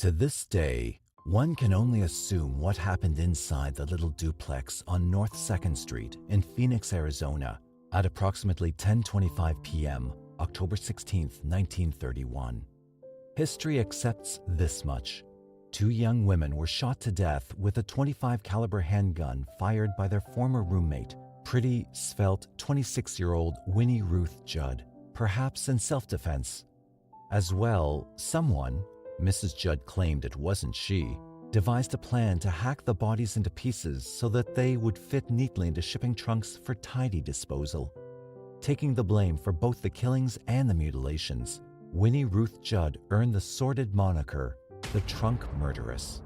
To this day, one can only assume what happened inside the little duplex on North 2nd Street in Phoenix, Arizona at approximately 10:25 p.m., October 16, 1931. History accepts this much. Two young women were shot to death with a .25 caliber handgun fired by their former roommate, pretty, svelte 26-year-old Winnie Ruth Judd, perhaps in self-defense. As well, someone, Mrs. Judd claimed it wasn't she, devised a plan to hack the bodies into pieces so that they would fit neatly into shipping trunks for tidy disposal. Taking the blame for both the killings and the mutilations, Winnie Ruth Judd earned the sordid moniker, the Trunk Murderess.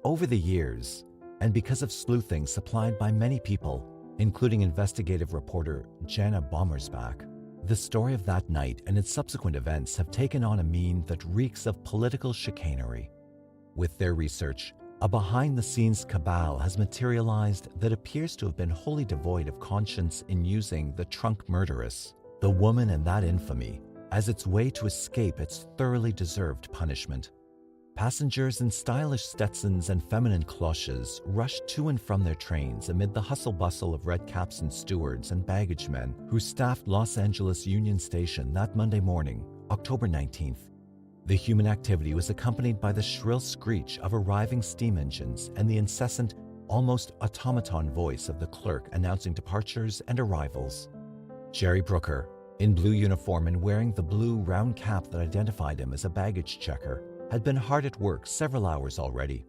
Over the years, and because of sleuthing supplied by many people, including investigative reporter Jana Bommersbach, the story of that night and its subsequent events have taken on a mien that reeks of political chicanery. With their research, a behind-the-scenes cabal has materialized that appears to have been wholly devoid of conscience in using the Trunk Murderess, the woman and that infamy, as its way to escape its thoroughly deserved punishment. Passengers in stylish Stetsons and feminine cloches rushed to and from their trains amid the hustle-bustle of red caps and stewards and baggage men who staffed Los Angeles Union Station that Monday morning, October 19th. The human activity was accompanied by the shrill screech of arriving steam engines and the incessant, almost automaton voice of the clerk announcing departures and arrivals. Jerry Brooker, in blue uniform and wearing the blue round cap that identified him as a baggage checker, had been hard at work several hours already.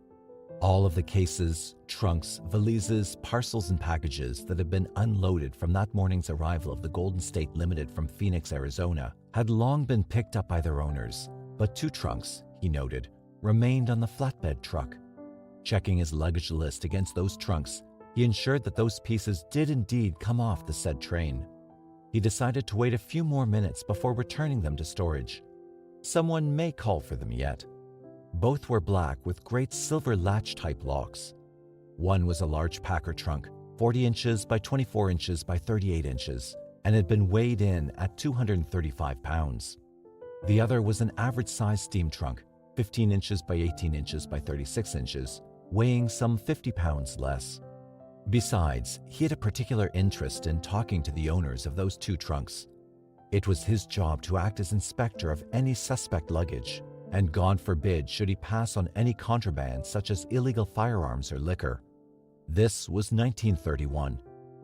All of the cases, trunks, valises, parcels, and packages that had been unloaded from that morning's arrival of the Golden State Limited from Phoenix, Arizona, had long been picked up by their owners, but 2 trunks, he noted, remained on the flatbed truck. Checking his luggage list against those trunks, he ensured that those pieces did indeed come off the said train. He decided to wait a few more minutes before returning them to storage. Someone may call for them yet. Both were black with great silver latch-type locks. One was a large Packer trunk, 40 inches by 24 inches by 38 inches, and had been weighed in at 235 pounds. The other was an average-sized steam trunk, 15 inches by 18 inches by 36 inches, weighing some 50 pounds less. Besides, he had a particular interest in talking to the owners of those 2 trunks. It was his job to act as inspector of any suspect luggage, and God forbid should he pass on any contraband such as illegal firearms or liquor. This was 1931.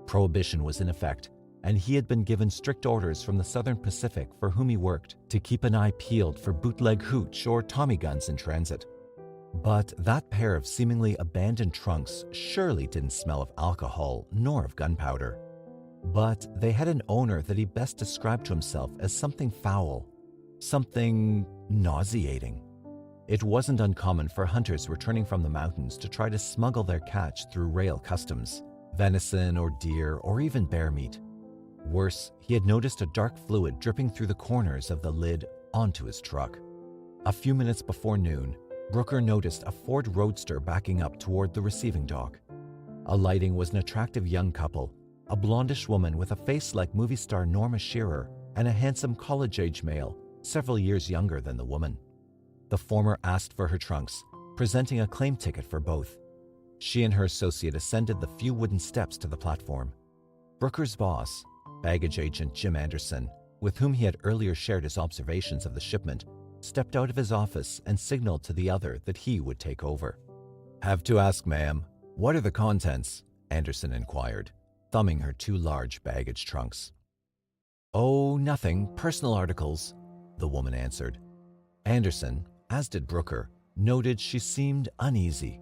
Prohibition was in effect, and he had been given strict orders from the Southern Pacific for whom he worked to keep an eye peeled for bootleg hooch or Tommy guns in transit. But that pair of seemingly abandoned trunks surely didn't smell of alcohol nor of gunpowder. But they had an owner that he best described to himself as something foul, something nauseating. It wasn't uncommon for hunters returning from the mountains to try to smuggle their catch through rail customs, venison or deer or even bear meat. Worse, he had noticed a dark fluid dripping through the corners of the lid onto his truck. A few minutes before noon, Brooker noticed a Ford Roadster backing up toward the receiving dock. Alighting was an attractive young couple, a blondish woman with a face like movie star Norma Shearer and a handsome college-age male, several years younger than the woman. The former asked for her trunks, presenting a claim ticket for both. She and her associate ascended the few wooden steps to the platform. Brooker's boss, baggage agent Jim Anderson, with whom he had earlier shared his observations of the shipment, stepped out of his office and signaled to the other that he would take over. "Have to ask, ma'am, what are the contents?" Anderson inquired, thumbing her 2 large baggage trunks. "Oh, nothing, personal articles," the woman answered. Anderson, as did Brooker, noted she seemed uneasy.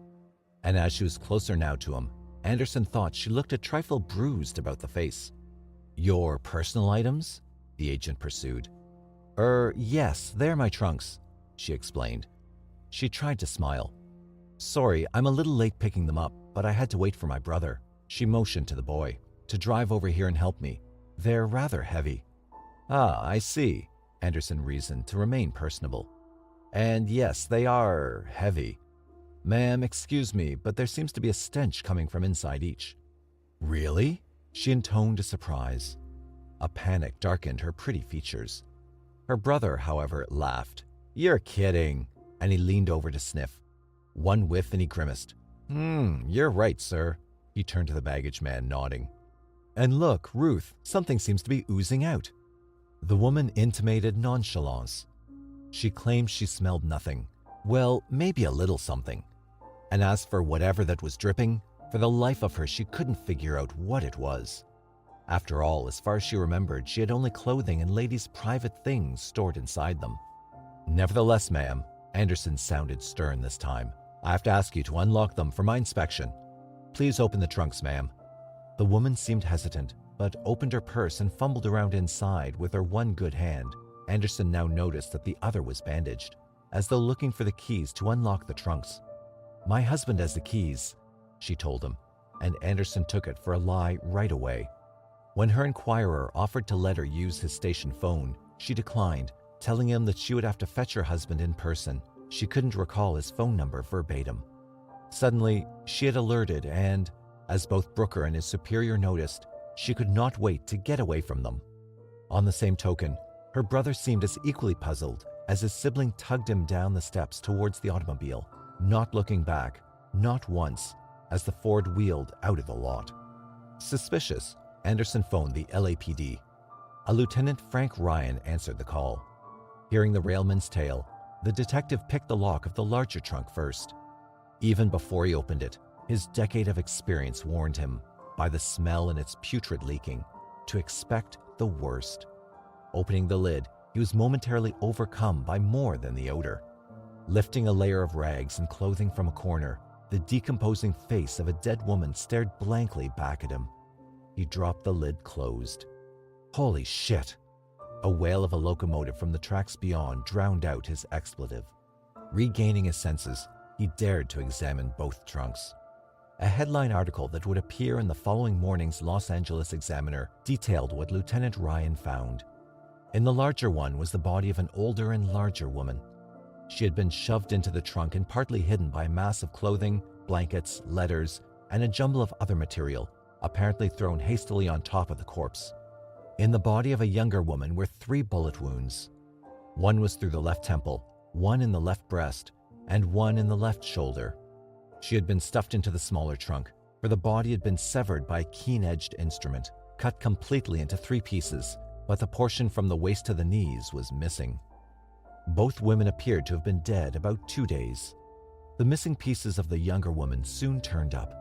And as she was closer now to him, Anderson thought she looked a trifle bruised about the face. "Your personal items?" the agent pursued. Yes, they're my trunks," she explained. She tried to smile. "Sorry, I'm a little late picking them up, but I had to wait for my brother," she motioned to the boy, "to drive over here and help me. They're rather heavy." "Ah, I see," Anderson reasoned to remain personable. And yes, they are heavy. Ma'am, excuse me, but there seems to be a stench coming from inside each. Really? She intoned a surprise. A panic darkened her pretty features. Her brother, however, laughed. You're kidding. And he leaned over to sniff. One whiff and he grimaced. You're right, sir. He turned to the baggage man, nodding. And look, Ruth, something seems to be oozing out. The woman intimated nonchalance. She claimed she smelled nothing. Well, maybe a little something. And as for whatever that was dripping, for the life of her she couldn't figure out what it was. After all, as far as she remembered, she had only clothing and ladies' private things stored inside them. Nevertheless, ma'am, Anderson sounded stern this time, I have to ask you to unlock them for my inspection. Please open the trunks, ma'am. The woman seemed hesitant, but opened her purse and fumbled around inside with her one good hand. Anderson now noticed that the other was bandaged, as though looking for the keys to unlock the trunks. My husband has the keys, she told him, and Anderson took it for a lie right away. When her inquirer offered to let her use his station phone, she declined, telling him that she would have to fetch her husband in person. She couldn't recall his phone number verbatim. Suddenly, she had alerted and, as both Brooker and his superior noticed, she could not wait to get away from them. On the same token, her brother seemed as equally puzzled as his sibling tugged him down the steps towards the automobile, not looking back, not once, as the Ford wheeled out of the lot. Suspicious, Anderson phoned the LAPD. A Lieutenant Frank Ryan answered the call. Hearing the railman's tale, the detective picked the lock of the larger trunk first. Even before he opened it, his decade of experience warned him, by the smell and its putrid leaking, to expect the worst. Opening the lid, he was momentarily overcome by more than the odor. Lifting a layer of rags and clothing from a corner, the decomposing face of a dead woman stared blankly back at him. He dropped the lid closed. Holy shit! A wail of a locomotive from the tracks beyond drowned out his expletive. Regaining his senses, he dared to examine both trunks. A headline article that would appear in the following morning's Los Angeles Examiner detailed what Lieutenant Ryan found. In the larger one was the body of an older and larger woman. She had been shoved into the trunk and partly hidden by a mass of clothing, blankets, letters, and a jumble of other material, apparently thrown hastily on top of the corpse. In the body of a younger woman were 3 bullet wounds. One was through the left temple, one in the left breast, and one in the left shoulder. She had been stuffed into the smaller trunk, for the body had been severed by a keen-edged instrument, cut completely into 3 pieces, but the portion from the waist to the knees was missing. Both women appeared to have been dead about 2 days. The missing pieces of the younger woman soon turned up.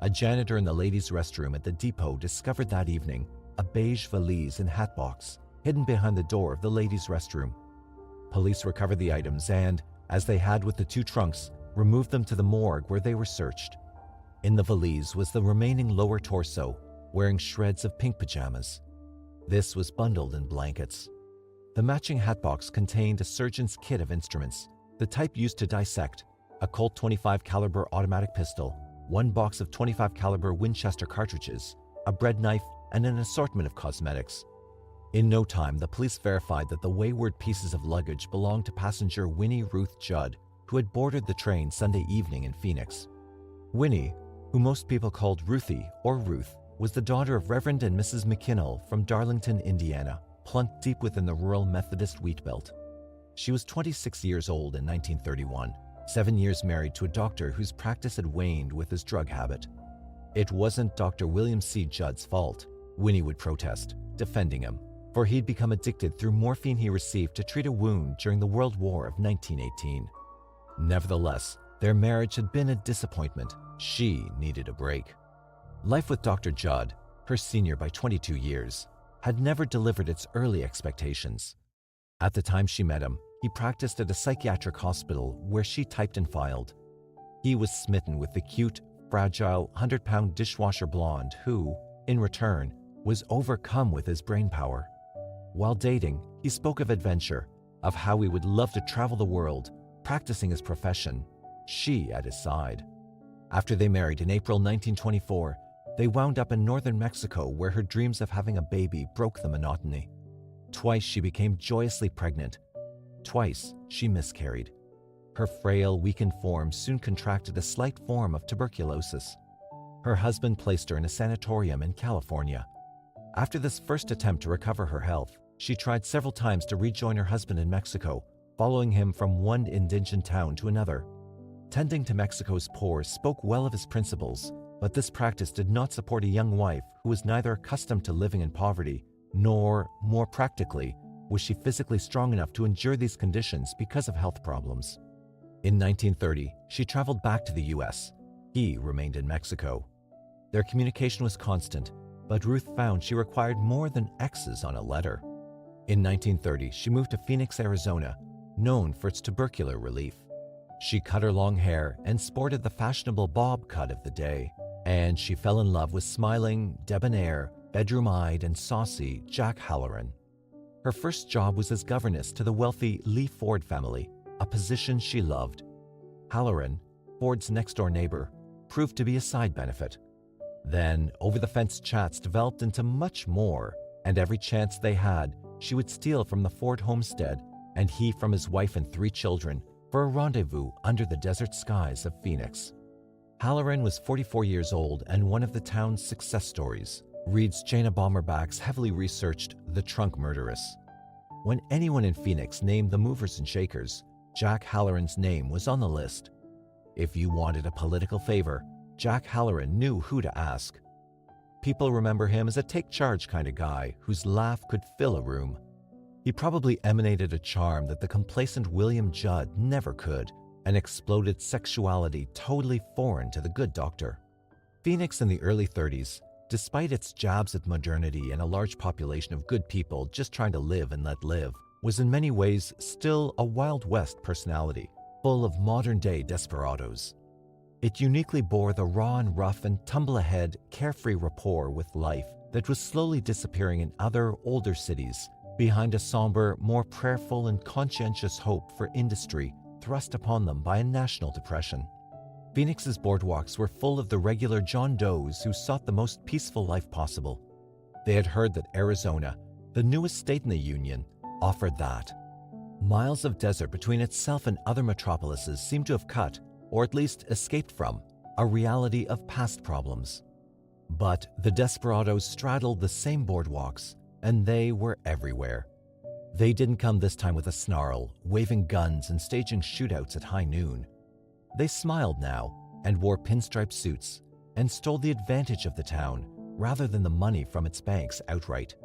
A janitor in the ladies' restroom at the depot discovered that evening a beige valise and hat box hidden behind the door of the ladies' restroom. Police recovered the items and, as they had with the 2 trunks, removed them to the morgue where they were searched. In the valise was the remaining lower torso, wearing shreds of pink pajamas. This was bundled in blankets. The matching hatbox contained a surgeon's kit of instruments, the type used to dissect, a Colt .25 caliber automatic pistol, 1 box of .25 caliber Winchester cartridges, a bread knife, and an assortment of cosmetics. In no time, the police verified that the wayward pieces of luggage belonged to passenger Winnie Ruth Judd, who had boarded the train Sunday evening in Phoenix. Winnie, who most people called Ruthie or Ruth, was the daughter of Reverend and Mrs. McKinnell from Darlington, Indiana, plunked deep within the rural Methodist wheat belt. She was 26 years old in 1931, 7 years married to a doctor whose practice had waned with his drug habit. It wasn't Dr. William C. Judd's fault, Winnie would protest, defending him, for he'd become addicted through morphine he received to treat a wound during the World War of 1918. Nevertheless, their marriage had been a disappointment. She needed a break. Life with Dr. Judd, her senior by 22 years, had never delivered its early expectations. At the time she met him, he practiced at a psychiatric hospital where she typed and filed. He was smitten with the cute, fragile, 100-pound dishwasher blonde who, in return, was overcome with his brainpower. While dating, he spoke of adventure, of how he would love to travel the world, practicing his profession, she at his side. After they married in April 1924, they wound up in northern Mexico where her dreams of having a baby broke the monotony. Twice she became joyously pregnant. Twice, she miscarried. Her frail, weakened form soon contracted a slight form of tuberculosis. Her husband placed her in a sanatorium in California. After this first attempt to recover her health, she tried several times to rejoin her husband in Mexico, following him from one indigent town to another. Tending to Mexico's poor spoke well of his principles, but this practice did not support a young wife who was neither accustomed to living in poverty, nor, more practically, was she physically strong enough to endure these conditions because of health problems. In 1930, she traveled back to the U.S. He remained in Mexico. Their communication was constant, but Ruth found she required more than X's on a letter. In 1930, she moved to Phoenix, Arizona, known for its tubercular relief. She cut her long hair and sported the fashionable bob cut of the day, and she fell in love with smiling, debonair, bedroom-eyed, and saucy Jack Halloran. Her first job was as governess to the wealthy Lee Ford family, a position she loved. Halloran, Ford's next-door neighbor, proved to be a side benefit. Then, over-the-fence chats developed into much more, and every chance they had, she would steal from the Ford homestead, and he from his wife and 3 children, for a rendezvous under the desert skies of Phoenix. Halloran was 44 years old and one of the town's success stories, reads Jana Bommerbach's heavily researched The Trunk Murderess. When anyone in Phoenix named the movers and shakers, Jack Halloran's name was on the list. If you wanted a political favor, Jack Halloran knew who to ask. People remember him as a take-charge kind of guy whose laugh could fill a room. He probably emanated a charm that the complacent William Judd never could, and exploded sexuality totally foreign to the good doctor. Phoenix in the early 30s, despite its jabs at modernity and a large population of good people just trying to live and let live, was in many ways still a Wild West personality, full of modern-day desperados. It uniquely bore the raw and rough and tumble-ahead, carefree rapport with life that was slowly disappearing in other, older cities, behind a somber, more prayerful and conscientious hope for industry thrust upon them by a national depression. Phoenix's boardwalks were full of the regular John Does who sought the most peaceful life possible. They had heard that Arizona, the newest state in the Union, offered that. Miles of desert between itself and other metropolises seemed to have cut, or at least escaped from, a reality of past problems. But the desperados straddled the same boardwalks, and they were everywhere. They didn't come this time with a snarl, waving guns and staging shootouts at high noon. They smiled now and wore pinstripe suits and stole the advantage of the town rather than the money from its banks outright.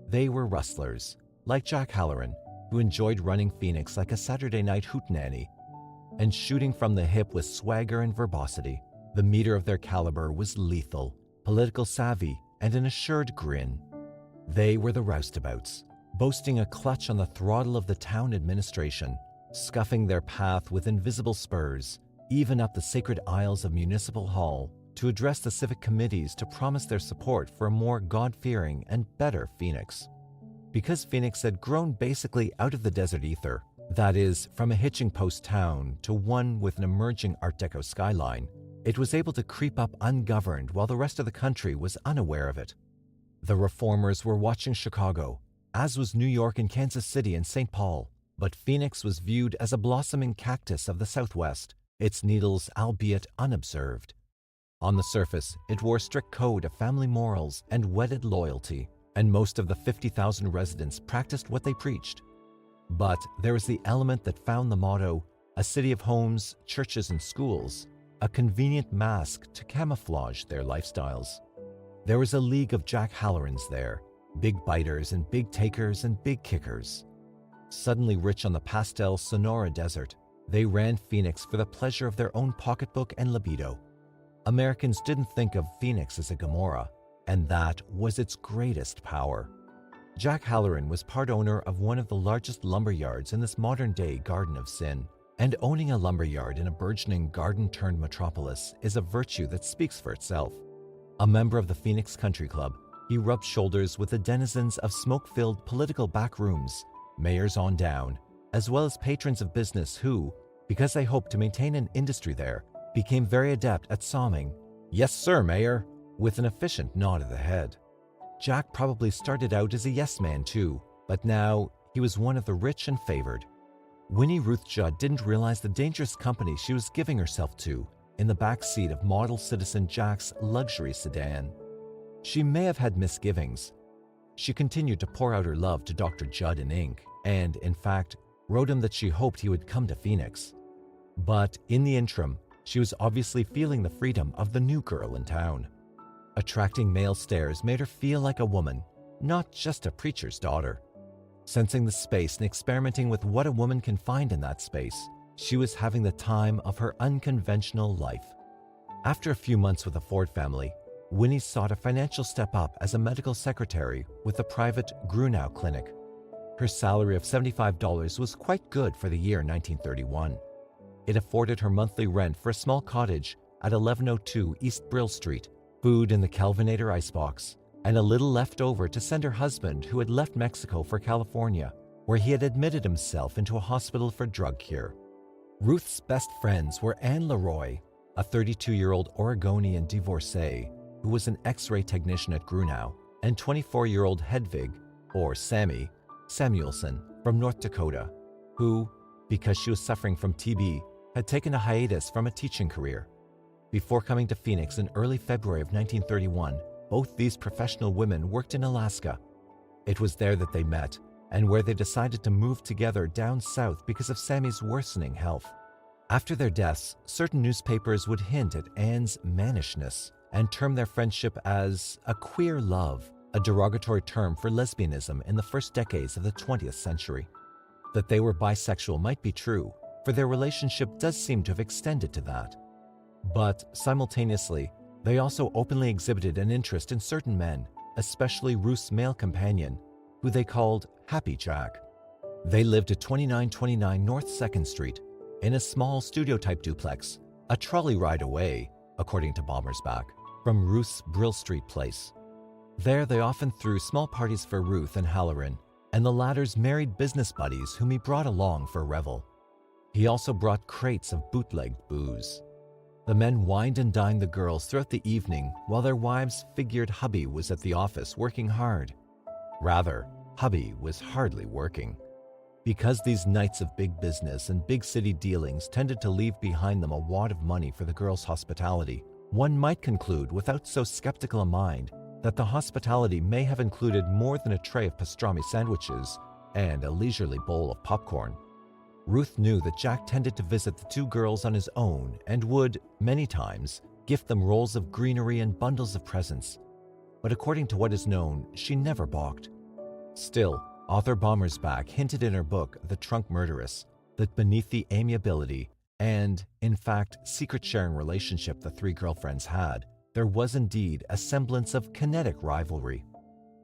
They were rustlers, like Jack Halloran, who enjoyed running Phoenix like a Saturday night hootenanny and shooting from the hip with swagger and verbosity. The meter of their caliber was lethal, political savvy, and an assured grin. They were the roustabouts, boasting a clutch on the throttle of the town administration, scuffing their path with invisible spurs, even up the sacred aisles of Municipal Hall, to address the civic committees to promise their support for a more God-fearing and better Phoenix. Because Phoenix had grown basically out of the desert ether, that is, from a hitching post town to one with an emerging Art Deco skyline, it was able to creep up ungoverned while the rest of the country was unaware of it. The reformers were watching Chicago, as was New York and Kansas City and St. Paul, but Phoenix was viewed as a blossoming cactus of the Southwest, its needles albeit unobserved. On the surface, it wore strict code of family morals and wedded loyalty, and most of the 50,000 residents practiced what they preached. But there was the element that found the motto, a city of homes, churches, and schools, a convenient mask to camouflage their lifestyles. There was a league of Jack Hallorans there, big biters and big takers and big kickers. Suddenly rich on the pastel Sonora desert, they ran Phoenix for the pleasure of their own pocketbook and libido. Americans didn't think of Phoenix as a Gomorrah, and that was its greatest power. Jack Halloran was part owner of one of the largest lumber yards in this modern-day Garden of Sin, and owning a lumber yard in a burgeoning garden-turned metropolis is a virtue that speaks for itself. A member of the Phoenix Country Club, he rubbed shoulders with the denizens of smoke-filled political back rooms, mayors on down, as well as patrons of business who, because they hoped to maintain an industry there, became very adept at psalming, "Yes, sir, Mayor," with an efficient nod of the head. Jack probably started out as a yes man too, but now he was one of the rich and favored. Winnie Ruth Judd didn't realize the dangerous company she was giving herself to in the back seat of model citizen Jack's luxury sedan. She may have had misgivings. She continued to pour out her love to Dr. Judd in ink and, in fact, wrote him that she hoped he would come to Phoenix. But in the interim, she was obviously feeling the freedom of the new girl in town. Attracting male stares made her feel like a woman, not just a preacher's daughter. Sensing the space and experimenting with what a woman can find in that space, she was having the time of her unconventional life. After a few months with the Ford family, Winnie sought a financial step up as a medical secretary with a private Grunau clinic. Her salary of $75 was quite good for the year 1931. It afforded her monthly rent for a small cottage at 1102 East Brill Street, food in the Kelvinator icebox, and a little left over to send her husband, who had left Mexico for California, where he had admitted himself into a hospital for drug cure. Ruth's best friends were Anne LeRoi, a 32-year-old Oregonian divorcee who was an X-ray technician at Grunau, and 24-year-old Hedvig, or Sammy, Samuelson from North Dakota, who, because she was suffering from TB, had taken a hiatus from a teaching career. Before coming to Phoenix in early February of 1931, both these professional women worked in Alaska. It was there that they met, and where they decided to move together down south because of Sammy's worsening health. After their deaths, certain newspapers would hint at Anne's mannishness and term their friendship as a queer love, a derogatory term for lesbianism in the first decades of the 20th century. That they were bisexual might be true, for their relationship does seem to have extended to that. But simultaneously, they also openly exhibited an interest in certain men, especially Ruth's male companion, who they called Happy Jack. They lived at 2929 North 2nd Street, in a small studio-type duplex, a trolley ride away, according to Bommersbach, from Ruth's Brill Street place. There they often threw small parties for Ruth and Halloran, and the latter's married business buddies whom he brought along for a revel. He also brought crates of bootlegged booze. The men wined and dined the girls throughout the evening while their wives figured hubby was at the office working hard. Rather, hubby was hardly working. Because these nights of big business and big city dealings tended to leave behind them a wad of money for the girls' hospitality, one might conclude without so skeptical a mind that the hospitality may have included more than a tray of pastrami sandwiches and a leisurely bowl of popcorn. Ruth knew that Jack tended to visit the two girls on his own and would, many times, gift them rolls of greenery and bundles of presents. But according to what is known, she never balked. Still, author Bommersbach hinted in her book, The Trunk Murderess, that beneath the amiability and, in fact, secret-sharing relationship the three girlfriends had, there was indeed a semblance of kinetic rivalry.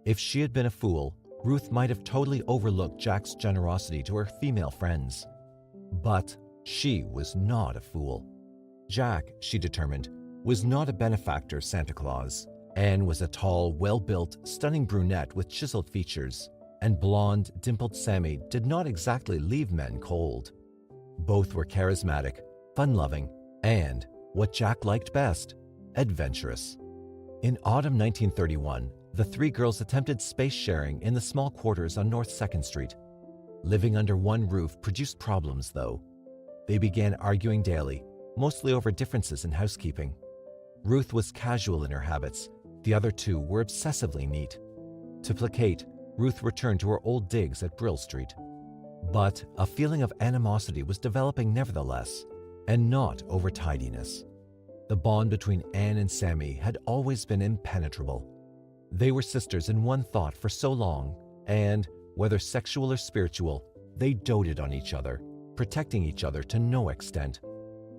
If she had been a fool, Ruth might have totally overlooked Jack's generosity to her female friends. But she was not a fool. Jack, she determined, was not a benefactor Santa Claus. Anne was a tall, well-built, stunning brunette with chiseled features, and blonde, dimpled Sammy did not exactly leave men cold. Both were charismatic, fun-loving, and, what Jack liked best, adventurous. In autumn 1931, the three girls attempted space sharing in the small quarters on North 2nd Street. Living under one roof produced problems, though. They began arguing daily, mostly over differences in housekeeping. Ruth was casual in her habits. The other two were obsessively neat. To placate, Ruth returned to her old digs at Brill Street. But a feeling of animosity was developing nevertheless, and not over tidiness. The bond between Anne and Sammy had always been impenetrable. They were sisters in one thought for so long, and, whether sexual or spiritual, they doted on each other, protecting each other to no extent.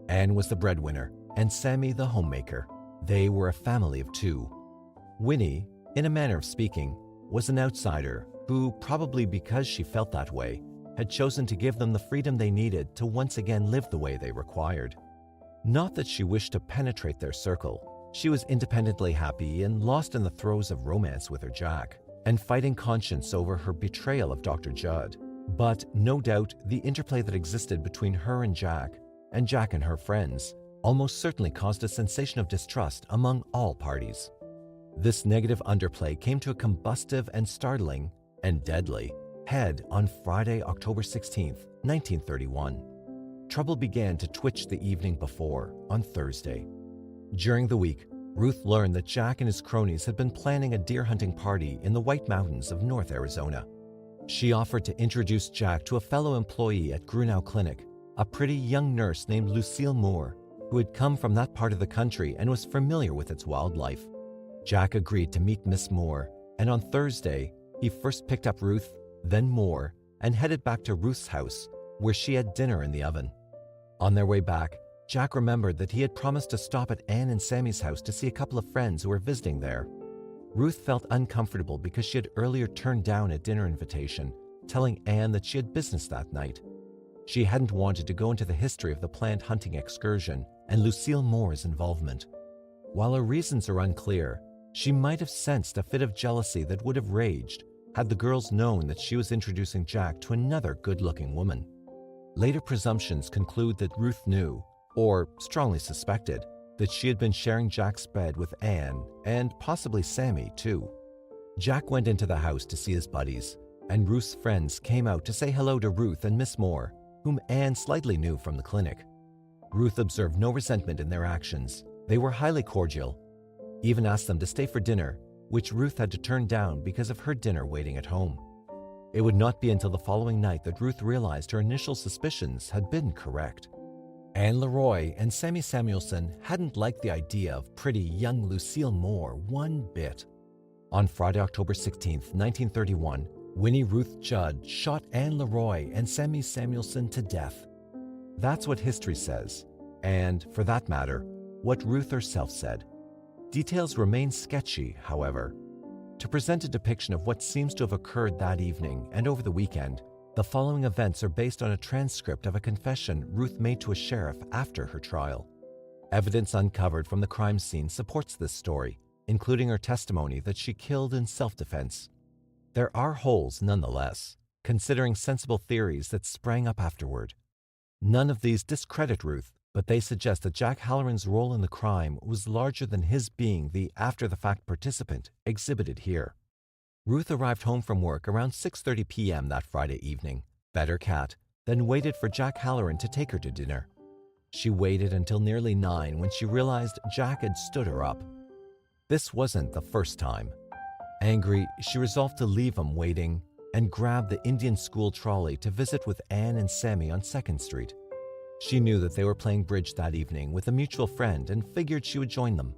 Anne was the breadwinner, and Sammy the homemaker. They were a family of two. Winnie, in a manner of speaking, was an outsider who, probably because she felt that way, had chosen to give them the freedom they needed to once again live the way they required. Not that she wished to penetrate their circle. She was independently happy and lost in the throes of romance with her Jack, and fighting conscience over her betrayal of Dr. Judd. But no doubt the interplay that existed between her and Jack and her friends, almost certainly caused a sensation of distrust among all parties. This negative underplay came to a combustive and startling, and deadly, head on Friday, October 16th, 1931. Trouble began to twitch the evening before, on Thursday. During the week, Ruth learned that Jack and his cronies had been planning a deer hunting party in the White Mountains of North Arizona. She offered to introduce Jack to a fellow employee at Grunau Clinic, a pretty young nurse named Lucille Moore, who had come from that part of the country and was familiar with its wildlife. Jack agreed to meet Miss Moore, and on Thursday, he first picked up Ruth, then Moore, and headed back to Ruth's house, where she had dinner in the oven. On their way back, Jack remembered that he had promised to stop at Anne and Sammy's house to see a couple of friends who were visiting there. Ruth felt uncomfortable because she had earlier turned down a dinner invitation, telling Anne that she had business that night. She hadn't wanted to go into the history of the planned hunting excursion and Lucille Moore's involvement. While her reasons are unclear, she might have sensed a fit of jealousy that would have raged had the girls known that she was introducing Jack to another good-looking woman. Later presumptions conclude that Ruth knew, or strongly suspected, that she had been sharing Jack's bed with Anne and possibly Sammy, too. Jack went into the house to see his buddies, and Ruth's friends came out to say hello to Ruth and Miss Moore, whom Anne slightly knew from the clinic. Ruth observed no resentment in their actions. They were highly cordial, even asked them to stay for dinner, which Ruth had to turn down because of her dinner waiting at home. It would not be until the following night that Ruth realized her initial suspicions had been correct. Anne LeRoi and Sammy Samuelson hadn't liked the idea of pretty young Lucille Moore one bit. On Friday, October 16, 1931, Winnie Ruth Judd shot Anne LeRoi and Sammy Samuelson to death. That's what history says, and, for that matter, what Ruth herself said. Details remain sketchy, however. To present a depiction of what seems to have occurred that evening and over the weekend, the following events are based on a transcript of a confession Ruth made to a sheriff after her trial. Evidence uncovered from the crime scene supports this story, including her testimony that she killed in self-defense. There are holes nonetheless, considering sensible theories that sprang up afterward. None of these discredit Ruth, but they suggest that Jack Halloran's role in the crime was larger than his being the after-the-fact participant exhibited here. Ruth arrived home from work around 6:30 p.m. that Friday evening, fed her cat, then waited for Jack Halloran to take her to dinner. She waited until nearly 9 when she realized Jack had stood her up. This wasn't the first time. Angry, she resolved to leave him waiting and grabbed the Indian school trolley to visit with Anne and Sammy on 2nd Street. She knew that they were playing bridge that evening with a mutual friend and figured she would join them.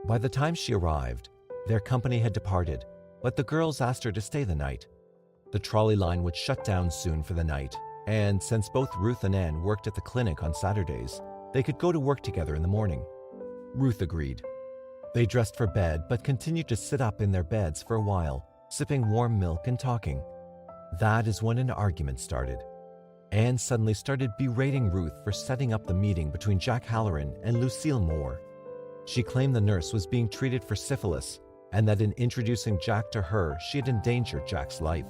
By the time she arrived, their company had departed, but the girls asked her to stay the night. The trolley line would shut down soon for the night, and since both Ruth and Anne worked at the clinic on Saturdays, they could go to work together in the morning. Ruth agreed. They dressed for bed but continued to sit up in their beds for a while, sipping warm milk and talking. That is when an argument started. Anne suddenly started berating Ruth for setting up the meeting between Jack Halloran and Lucille Moore. She claimed the nurse was being treated for syphilis and that in introducing Jack to her, she had endangered Jack's life.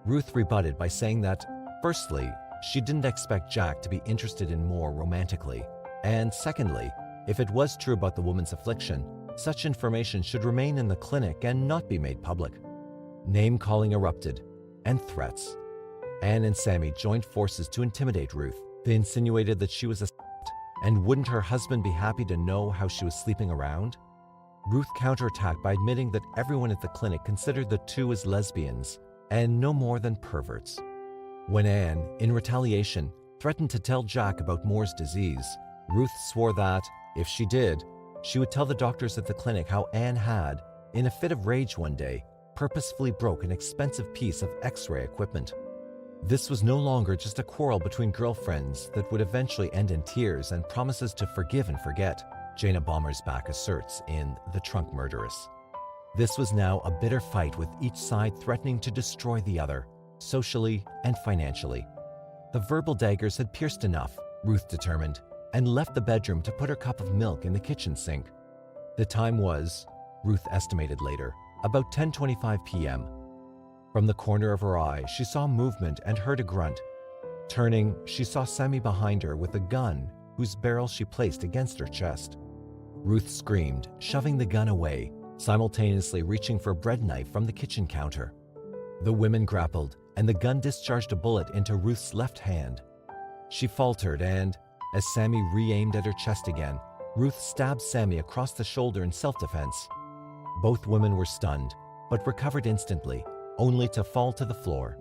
Ruth rebutted by saying that, firstly, she didn't expect Jack to be interested in Moore romantically, and secondly, if it was true about the woman's affliction, such information should remain in the clinic and not be made public. Name-calling erupted, and threats. Anne and Sammy joined forces to intimidate Ruth. They insinuated that she was a and wouldn't her husband be happy to know how she was sleeping around? Ruth counterattacked by admitting that everyone at the clinic considered the two as lesbians and no more than perverts. When Anne, in retaliation, threatened to tell Jack about Moore's disease, Ruth swore that, if she did, she would tell the doctors at the clinic how Anne had, in a fit of rage one day, purposefully broke an expensive piece of X-ray equipment. This was no longer just a quarrel between girlfriends that would eventually end in tears and promises to forgive and forget, Jana Bommersbach asserts in The Trunk Murderess. This was now a bitter fight with each side threatening to destroy the other, socially and financially. The verbal daggers had pierced enough, Ruth determined, and left the bedroom to put her cup of milk in the kitchen sink. The time was, Ruth estimated later, about 10:25 p.m. From the corner of her eye, she saw movement and heard a grunt. Turning, she saw Sammy behind her with a gun whose barrel she placed against her chest. Ruth screamed, shoving the gun away, simultaneously reaching for a bread knife from the kitchen counter. The women grappled, and the gun discharged a bullet into Ruth's left hand. She faltered and, as Sammy re-aimed at her chest again, Ruth stabbed Sammy across the shoulder in self-defense. Both women were stunned, but recovered instantly, only to fall to the floor.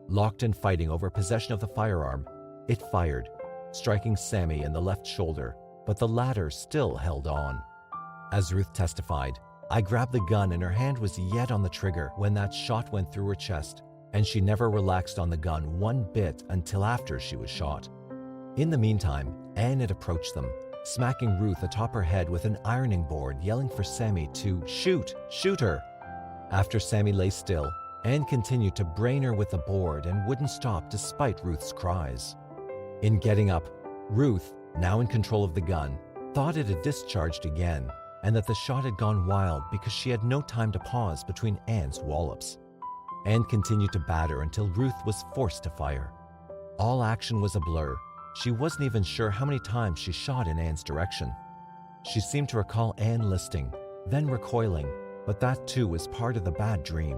Locked and fighting over possession of the firearm, it fired, striking Sammy in the left shoulder, but the latter still held on. As Ruth testified, "I grabbed the gun and her hand was yet on the trigger when that shot went through her chest, and she never relaxed on the gun one bit until after she was shot." In the meantime, Anne had approached them, smacking Ruth atop her head with an ironing board, yelling for Sammy to shoot her. After Sammy lay still, Anne continued to brain her with the board and wouldn't stop despite Ruth's cries. In getting up, Ruth, now in control of the gun, thought it had discharged again and that the shot had gone wild because she had no time to pause between Anne's wallops. Anne continued to batter until Ruth was forced to fire. All action was a blur. She wasn't even sure how many times she shot in Anne's direction. She seemed to recall Anne listing, then recoiling, but that too was part of the bad dream.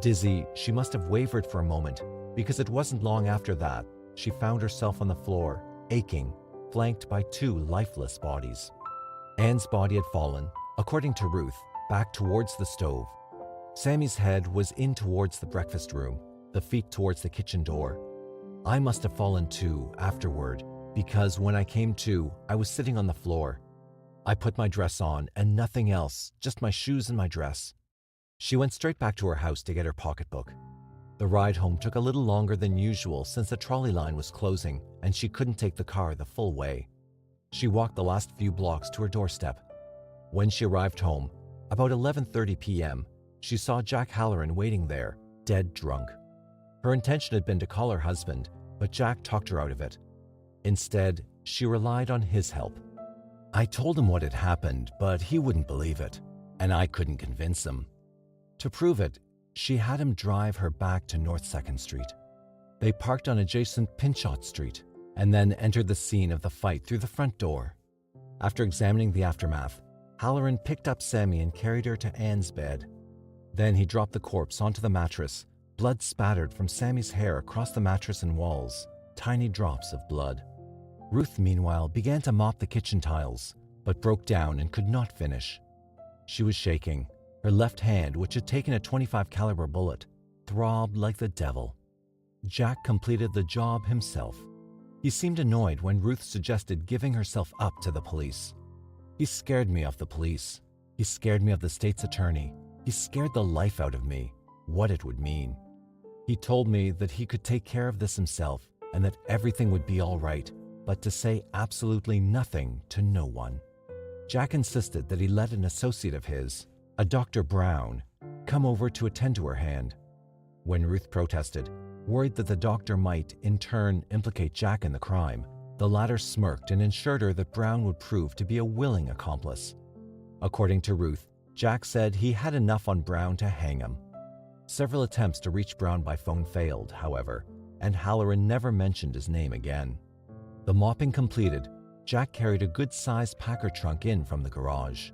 Dizzy, she must have wavered for a moment, because it wasn't long after that she found herself on the floor, aching, flanked by two lifeless bodies. Anne's body had fallen, according to Ruth, back towards the stove. Sammy's head was in towards the breakfast room, the feet towards the kitchen door. I must have fallen too afterward, because when I came to, I was sitting on the floor. I put my dress on and nothing else, just my shoes and my dress. She went straight back to her house to get her pocketbook. The ride home took a little longer than usual since the trolley line was closing and she couldn't take the car the full way. She walked the last few blocks to her doorstep. When she arrived home, about 11:30 p.m., she saw Jack Halloran waiting there, dead drunk. Her intention had been to call her husband, but Jack talked her out of it. Instead, she relied on his help. "I told him what had happened, but he wouldn't believe it, and I couldn't convince him." To prove it, she had him drive her back to North 2nd Street. They parked on adjacent Pinchot Street and then entered the scene of the fight through the front door. After examining the aftermath, Halloran picked up Sammy and carried her to Anne's bed. Then he dropped the corpse onto the mattress, blood spattered from Sammy's hair across the mattress and walls, tiny drops of blood. Ruth, meanwhile, began to mop the kitchen tiles, but broke down and could not finish. She was shaking. Her left hand, which had taken a .25 caliber bullet, throbbed like the devil. Jack completed the job himself. He seemed annoyed when Ruth suggested giving herself up to the police. "He scared me of the police. He scared me of the state's attorney. He scared the life out of me, what it would mean. He told me that he could take care of this himself and that everything would be all right, but to say absolutely nothing to no one." Jack insisted that he let an associate of his, a Dr. Brown, come over to attend to her hand. When Ruth protested, worried that the doctor might, in turn, implicate Jack in the crime, the latter smirked and assured her that Brown would prove to be a willing accomplice. According to Ruth, Jack said he had enough on Brown to hang him. Several attempts to reach Brown by phone failed, however, and Halloran never mentioned his name again. The mopping completed, Jack carried a good-sized Packer trunk in from the garage.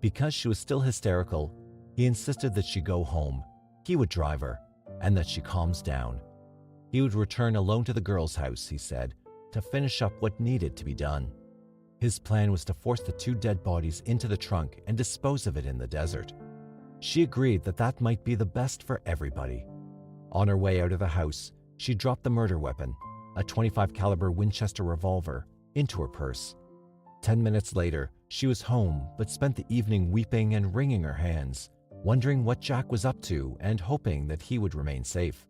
Because she was still hysterical, he insisted that she go home. He would drive her, and that she calms down. He would return alone to the girls' house, he said, to finish up what needed to be done. His plan was to force the two dead bodies into the trunk and dispose of it in the desert. She agreed that that might be the best for everybody. On her way out of the house, she dropped the murder weapon, a .25 caliber Winchester revolver, into her purse. 10 minutes later, she was home but spent the evening weeping and wringing her hands, wondering what Jack was up to and hoping that he would remain safe.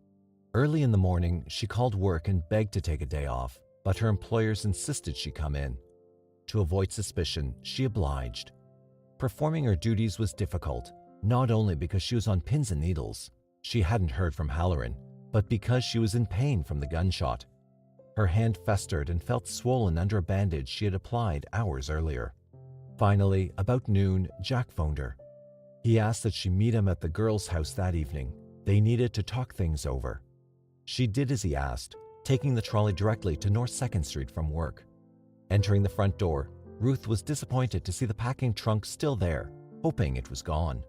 Early in the morning, she called work and begged to take a day off, but her employers insisted she come in. To avoid suspicion, she obliged. Performing her duties was difficult, not only because she was on pins and needles, she hadn't heard from Halloran, but because she was in pain from the gunshot. Her hand festered and felt swollen under a bandage she had applied hours earlier. Finally, about noon, Jack phoned her. He asked that she meet him at the girls' house that evening. They needed to talk things over. She did as he asked, taking the trolley directly to North 2nd Street from work. Entering the front door, Ruth was disappointed to see the packing trunk still there, hoping it was gone.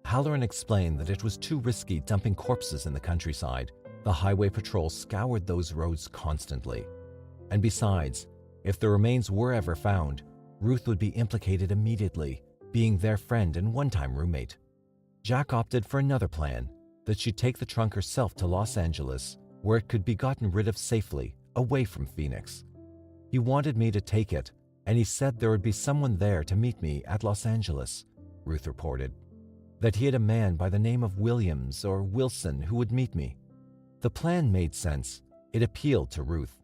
Halloran explained that it was too risky dumping corpses in the countryside. The highway patrol scoured those roads constantly. And besides, if the remains were ever found, Ruth would be implicated immediately, being their friend and one-time roommate. Jack opted for another plan, that she'd take the trunk herself to Los Angeles, where it could be gotten rid of safely, away from Phoenix. He wanted me to take it, and he said there would be someone there to meet me at Los Angeles, Ruth reported. That he had a man by the name of Williams or Wilson who would meet me. The plan made sense. It appealed to Ruth.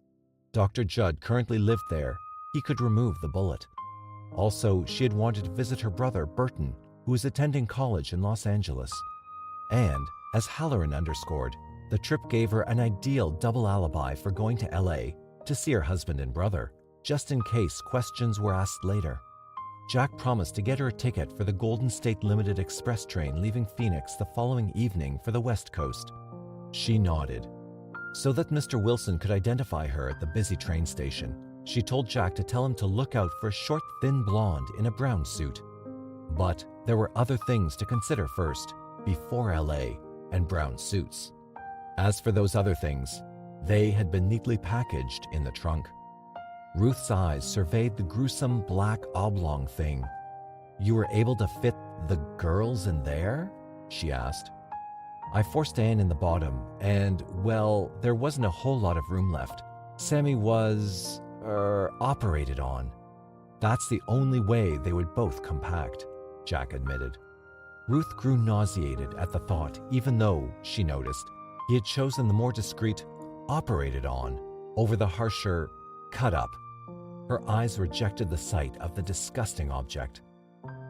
Dr. Judd currently lived there. He could remove the bullet. Also, she had wanted to visit her brother, Burton, who was attending college in Los Angeles. And, as Halloran underscored, the trip gave her an ideal double alibi for going to LA to see her husband and brother, just in case questions were asked later. Jack promised to get her a ticket for the Golden State Limited Express train leaving Phoenix the following evening for the West Coast. She nodded. So that Mr. Wilson could identify her at the busy train station, she told Jack to tell him to look out for a short, thin blonde in a brown suit. But there were other things to consider first, before LA and brown suits. As for those other things, they had been neatly packaged in the trunk. Ruth's eyes surveyed the gruesome black oblong thing. "You were able to fit the girls in there?" she asked. "I forced Anne in the bottom, and, well, there wasn't a whole lot of room left. Sammy was, operated on. That's the only way they would both compact," Jack admitted. Ruth grew nauseated at the thought, even though, she noticed, he had chosen the more discreet operated on over the harsher cut up. Her eyes rejected the sight of the disgusting object.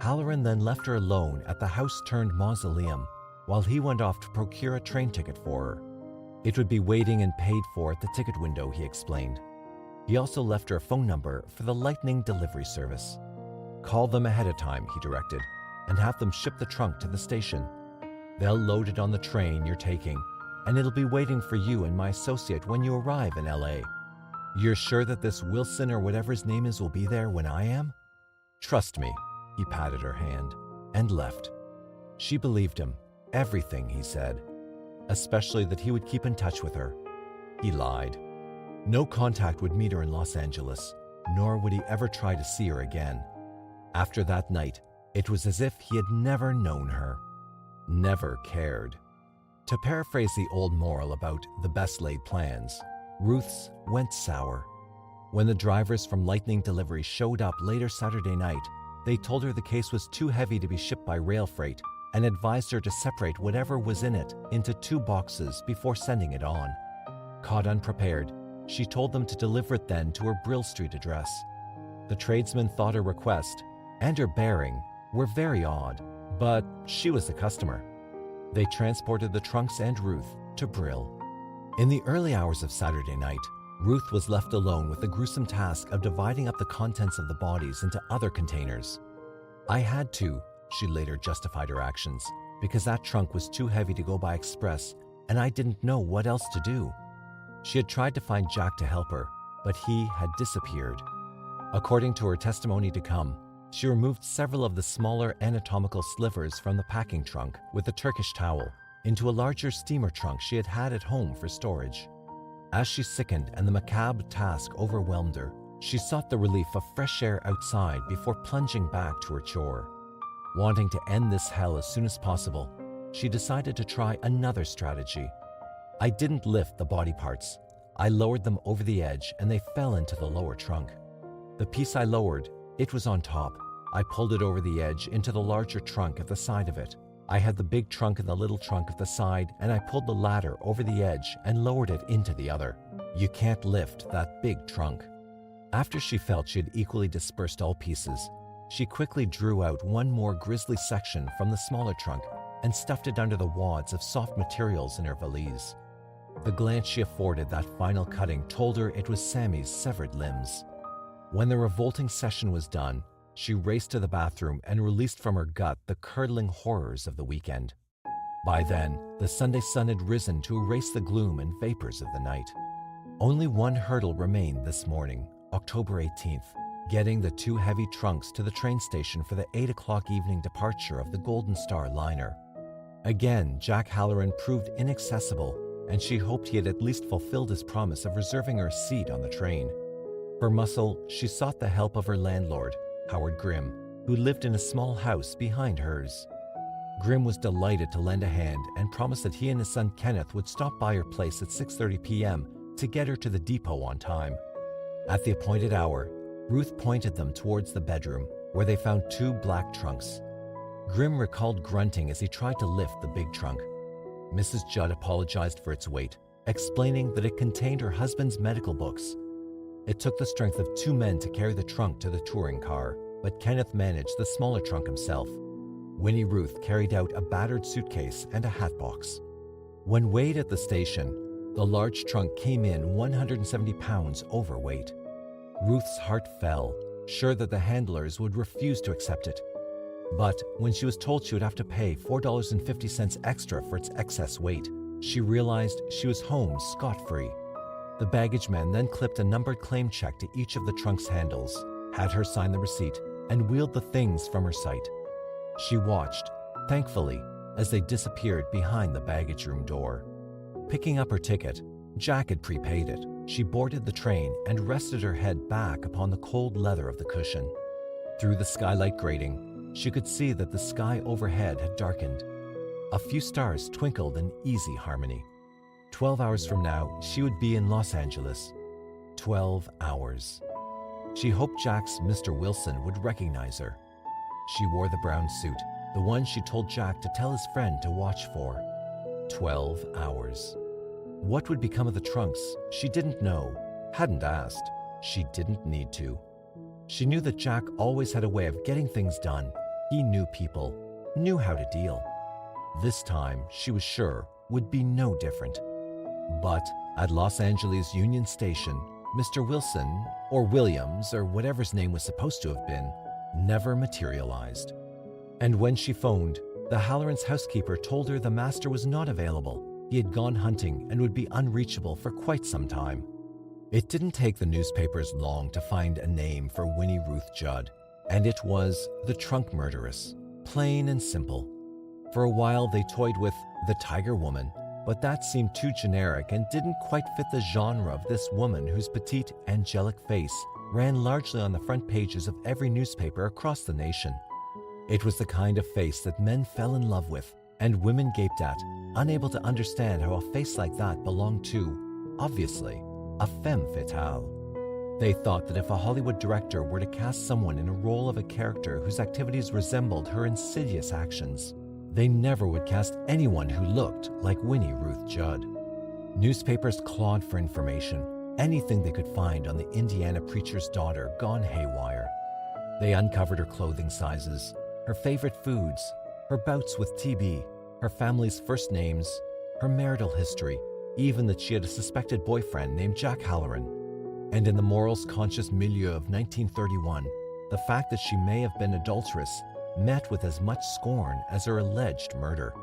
Halloran then left her alone at the house-turned-mausoleum while he went off to procure a train ticket for her. It would be waiting and paid for at the ticket window, he explained. He also left her a phone number for the Lightning delivery service. "Call them ahead of time," he directed, "and have them ship the trunk to the station. They'll load it on the train you're taking, and it'll be waiting for you and my associate when you arrive in LA. You're sure that this Wilson or whatever his name is will be there when I am?" "Trust me," he patted her hand, and left. She believed him, everything he said, especially that he would keep in touch with her. He lied. No contact would meet her in Los Angeles, nor would he ever try to see her again. After that night, it was as if he had never known her, never cared. To paraphrase the old moral about the best laid plans, Ruth's went sour. When the drivers from Lightning Delivery showed up later Saturday night, they told her the case was too heavy to be shipped by rail freight and advised her to separate whatever was in it into 2 boxes before sending it on. Caught unprepared, she told them to deliver it then to her Brill Street address. The tradesman thought her request and her bearing were very odd, but she was the customer. They transported the trunks and Ruth to Brill. In the early hours of Saturday night, Ruth was left alone with the gruesome task of dividing up the contents of the bodies into other containers. "I had to," she later justified her actions, "because that trunk was too heavy to go by express and I didn't know what else to do." She had tried to find Jack to help her, but he had disappeared. According to her testimony to come, she removed several of the smaller anatomical slivers from the packing trunk with a Turkish towel into a larger steamer trunk she had had at home for storage. As she sickened and the macabre task overwhelmed her, she sought the relief of fresh air outside before plunging back to her chore. Wanting to end this hell as soon as possible, she decided to try another strategy. "I didn't lift the body parts. I lowered them over the edge and they fell into the lower trunk. The piece I lowered, it was on top. I pulled it over the edge into the larger trunk at the side of it. I had the big trunk and the little trunk at the side, and I pulled the latter over the edge and lowered it into the other. You can't lift that big trunk." After she felt she had equally dispersed all pieces, she quickly drew out one more grisly section from the smaller trunk and stuffed it under the wads of soft materials in her valise. The glance she afforded that final cutting told her it was Sammy's severed limbs. When the revolting session was done, she raced to the bathroom and released from her gut the curdling horrors of the weekend. By then, the Sunday sun had risen to erase the gloom and vapors of the night. Only one hurdle remained this morning, October 18th, getting the 2 heavy trunks to the train station for the 8 o'clock evening departure of the Golden Star liner. Again, Jack Halloran proved inaccessible, and she hoped he had at least fulfilled his promise of reserving her a seat on the train. For muscle, she sought the help of her landlord, Howard Grimm, who lived in a small house behind hers. Grimm was delighted to lend a hand and promised that he and his son Kenneth would stop by her place at 6:30 p.m. to get her to the depot on time. At the appointed hour, Ruth pointed them towards the bedroom, where they found 2 black trunks. Grimm recalled grunting as he tried to lift the big trunk. Mrs. Judd apologized for its weight, explaining that it contained her husband's medical books. It took the strength of 2 men to carry the trunk to the touring car, but Kenneth managed the smaller trunk himself. Winnie Ruth carried out a battered suitcase and a hat box. When weighed at the station, the large trunk came in 170 pounds overweight. Ruth's heart fell, sure that the handlers would refuse to accept it. But when she was told she would have to pay $4.50 extra for its excess weight, she realized she was home scot-free. The baggage man then clipped a numbered claim check to each of the trunk's handles, had her sign the receipt, and wheeled the things from her sight. She watched, thankfully, as they disappeared behind the baggage room door. Picking up her ticket, Jack had prepaid it. She boarded the train and rested her head back upon the cold leather of the cushion. Through the skylight grating, she could see that the sky overhead had darkened. A few stars twinkled in easy harmony. 12 hours from now, she would be in Los Angeles. 12 hours. She hoped Jack's Mr. Wilson would recognize her. She wore the brown suit, the one she told Jack to tell his friend to watch for. 12 hours. What would become of the trunks? She didn't know, hadn't asked. She didn't need to. She knew that Jack always had a way of getting things done. He knew people, knew how to deal. This time, she was sure, would be no different. But at Los Angeles Union Station, Mr. Wilson, or Williams, or whatever his name was supposed to have been, never materialized. And when she phoned, the Halloran's housekeeper told her the master was not available. He had gone hunting and would be unreachable for quite some time. It didn't take the newspapers long to find a name for Winnie Ruth Judd, and it was the Trunk Murderess, plain and simple. For a while they toyed with the Tiger Woman, but that seemed too generic and didn't quite fit the genre of this woman whose petite, angelic face ran largely on the front pages of every newspaper across the nation. It was the kind of face that men fell in love with and women gaped at, unable to understand how a face like that belonged to, obviously, a femme fatale. They thought that if a Hollywood director were to cast someone in a role of a character whose activities resembled her insidious actions, they never would cast anyone who looked like Winnie Ruth Judd. Newspapers clawed for information, anything they could find on the Indiana preacher's daughter gone haywire. They uncovered her clothing sizes, her favorite foods, her bouts with TB, her family's first names, her marital history, even that she had a suspected boyfriend named Jack Halloran. And in the morals-conscious milieu of 1931, the fact that she may have been adulterous met with as much scorn as her alleged murder.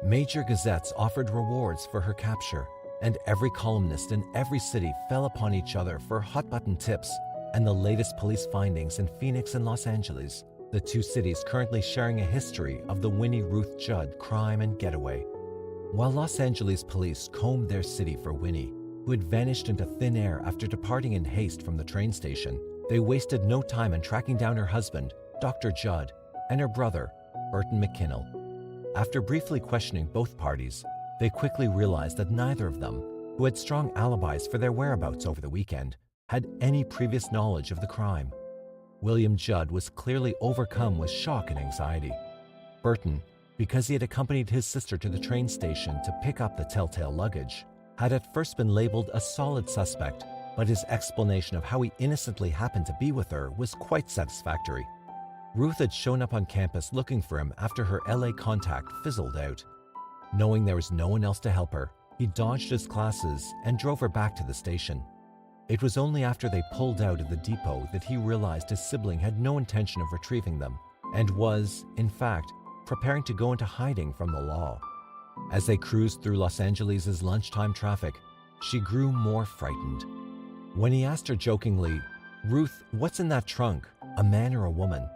Major gazettes offered rewards for her capture, and every columnist in every city fell upon each other for hot-button tips and the latest police findings in Phoenix and Los Angeles, the 2 cities currently sharing a history of the Winnie Ruth Judd crime and getaway. While Los Angeles police combed their city for Winnie, who had vanished into thin air after departing in haste from the train station, they wasted no time in tracking down her husband, Dr. Judd, and her brother, Burton McKinnell. After briefly questioning both parties, they quickly realized that neither of them, who had strong alibis for their whereabouts over the weekend, had any previous knowledge of the crime. William Judd was clearly overcome with shock and anxiety. Burton, because he had accompanied his sister to the train station to pick up the telltale luggage, had at first been labeled a solid suspect, but his explanation of how he innocently happened to be with her was quite satisfactory. Ruth had shown up on campus looking for him after her LA contact fizzled out. Knowing there was no one else to help her, he dodged his classes and drove her back to the station. It was only after they pulled out of the depot that he realized his sibling had no intention of retrieving them and was, in fact, preparing to go into hiding from the law. As they cruised through Los Angeles' lunchtime traffic, she grew more frightened. When he asked her jokingly, "Ruth, what's in that trunk, a man or a woman?"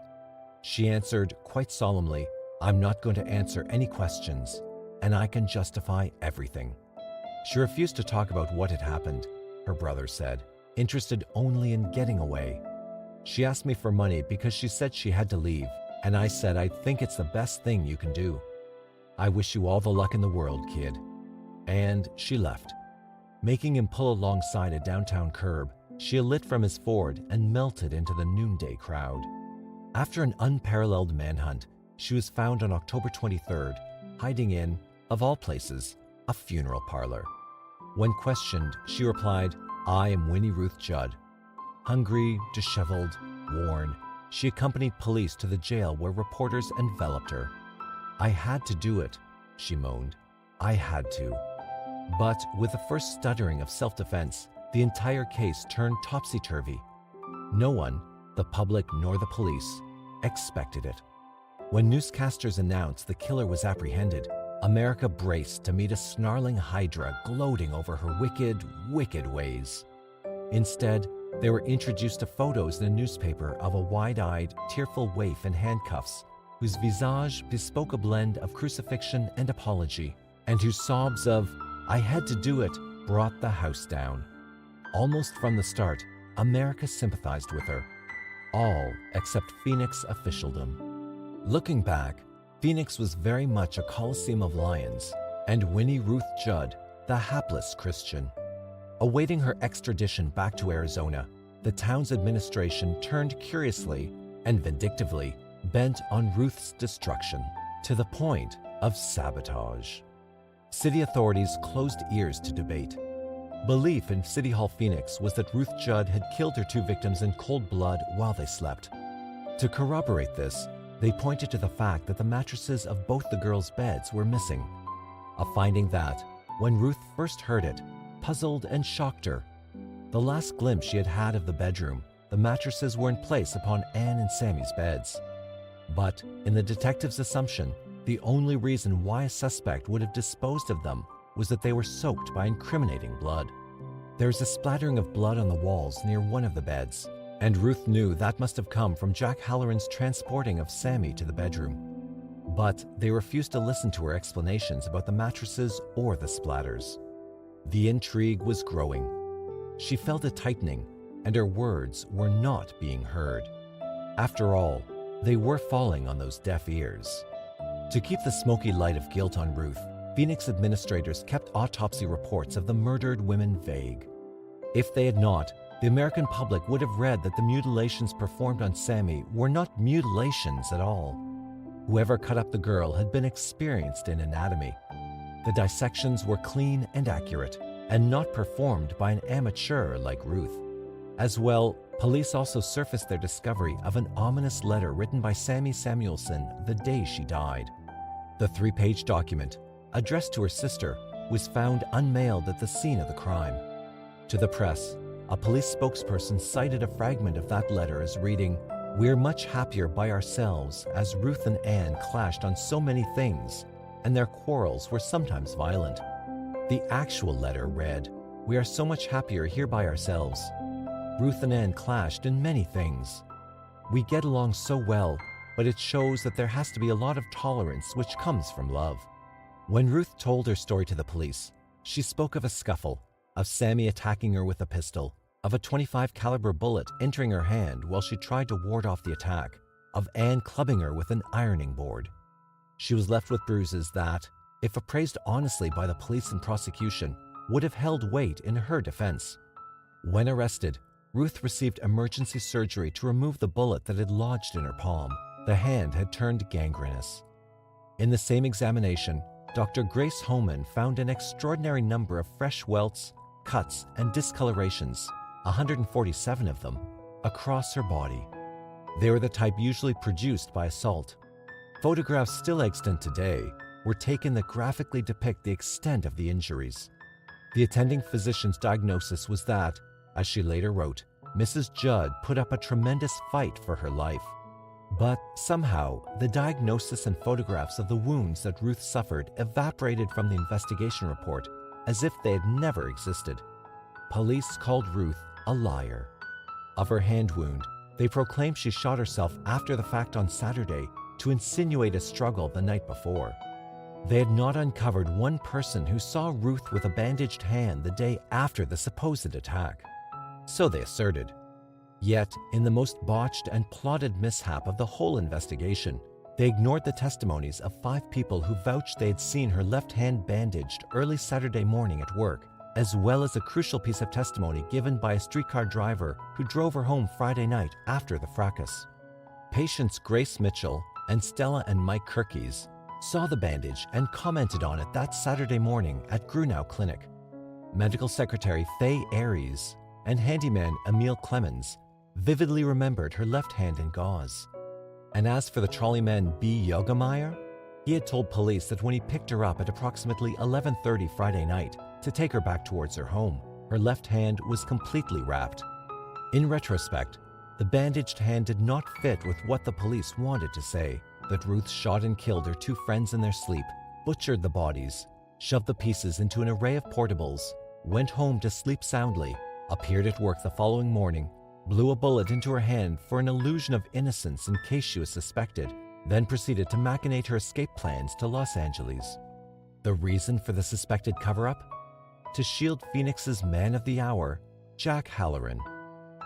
she answered quite solemnly, I'm not going to answer any questions, and I can justify everything." She refused to talk about what had happened, her brother said, interested only in getting away. "She asked me for money because she said she had to leave, and I said I think it's the best thing you can do. I wish you all the luck in the world, kid." And she left. Making him pull alongside a downtown curb, she lit from his Ford and melted into the noonday crowd. After an unparalleled manhunt, she was found on October 23rd, hiding in, of all places, a funeral parlor. When questioned, she replied, "I am Winnie Ruth Judd." Hungry, disheveled, worn, she accompanied police to the jail where reporters enveloped her. "I had to do it," she moaned. "I had to." But with the first stuttering of self-defense, the entire case turned topsy-turvy. No one, the public nor the police, expected it. When newscasters announced the killer was apprehended, America braced to meet a snarling hydra gloating over her wicked, wicked ways. Instead, they were introduced to photos in a newspaper of a wide-eyed, tearful waif in handcuffs, whose visage bespoke a blend of crucifixion and apology, and whose sobs of, "I had to do it," brought the house down. Almost from the start, America sympathized with her. All except Phoenix officialdom. Looking back, Phoenix was very much a coliseum of lions, and Winnie Ruth Judd, the hapless Christian. Awaiting her extradition back to Arizona, the town's administration turned curiously and vindictively bent on Ruth's destruction, to the point of sabotage. City authorities closed ears to debate. Belief in City Hall Phoenix was that Ruth Judd had killed her two victims in cold blood while they slept. To corroborate this, they pointed to the fact that the mattresses of both the girls' beds were missing, a finding that, when Ruth first heard it, puzzled and shocked her. The last glimpse she had had of the bedroom, the mattresses were in place upon Anne and Sammy's beds. But, in the detective's assumption, the only reason why a suspect would have disposed of them was that they were soaked by incriminating blood. There was a splattering of blood on the walls near one of the beds, and Ruth knew that must have come from Jack Halloran's transporting of Sammy to the bedroom. But they refused to listen to her explanations about the mattresses or the splatters. The intrigue was growing. She felt it tightening, and her words were not being heard. After all, they were falling on those deaf ears. To keep the smoky light of guilt on Ruth, Phoenix administrators kept autopsy reports of the murdered women vague. If they had not, the American public would have read that the mutilations performed on Sammy were not mutilations at all. Whoever cut up the girl had been experienced in anatomy. The dissections were clean and accurate, and not performed by an amateur like Ruth. As well, police also surfaced their discovery of an ominous letter written by Sammy Samuelson the day she died. The 3-page document, addressed to her sister, was found unmailed at the scene of the crime. To the press, a police spokesperson cited a fragment of that letter as reading, "We're much happier by ourselves as Ruth and Anne clashed on so many things, and their quarrels were sometimes violent." The actual letter read, "We are so much happier here by ourselves. Ruth and Anne clashed in many things. We get along so well, but it shows that there has to be a lot of tolerance which comes from love." When Ruth told her story to the police, she spoke of a scuffle, of Sammy attacking her with a pistol, of a .25 caliber bullet entering her hand while she tried to ward off the attack, of Anne clubbing her with an ironing board. She was left with bruises that, if appraised honestly by the police and prosecution, would have held weight in her defense. When arrested, Ruth received emergency surgery to remove the bullet that had lodged in her palm. The hand had turned gangrenous. In the same examination, Dr. Grace Homan found an extraordinary number of fresh welts, cuts, and discolorations, 147 of them, across her body. They were the type usually produced by assault. Photographs still extant today were taken that graphically depict the extent of the injuries. The attending physician's diagnosis was that, as she later wrote, Mrs. Judd put up a tremendous fight for her life. But somehow, the diagnosis and photographs of the wounds that Ruth suffered evaporated from the investigation report as if they had never existed. Police called Ruth a liar. Of her hand wound, they proclaimed she shot herself after the fact on Saturday, to insinuate a struggle the night before. They had not uncovered one person who saw Ruth with a bandaged hand the day after the supposed attack. So they asserted. Yet, in the most botched and plotted mishap of the whole investigation, they ignored the testimonies of 5 people who vouched they had seen her left hand bandaged early Saturday morning at work, as well as a crucial piece of testimony given by a streetcar driver who drove her home Friday night after the fracas. Patients Grace Mitchell and Stella and Mike Kirkies saw the bandage and commented on it that Saturday morning at Grunau Clinic. Medical Secretary Faye Aries and handyman Emil Clemens vividly remembered her left hand in gauze. And as for the trolleyman B. Yogemeyer, he had told police that when he picked her up at approximately 11:30 Friday night to take her back towards her home, her left hand was completely wrapped. In retrospect, the bandaged hand did not fit with what the police wanted to say, that Ruth shot and killed her 2 friends in their sleep, butchered the bodies, shoved the pieces into an array of portables, went home to sleep soundly, appeared at work the following morning, blew a bullet into her hand for an illusion of innocence in case she was suspected, then proceeded to machinate her escape plans to Los Angeles. The reason for the suspected cover-up? To shield Phoenix's man of the hour, Jack Halloran.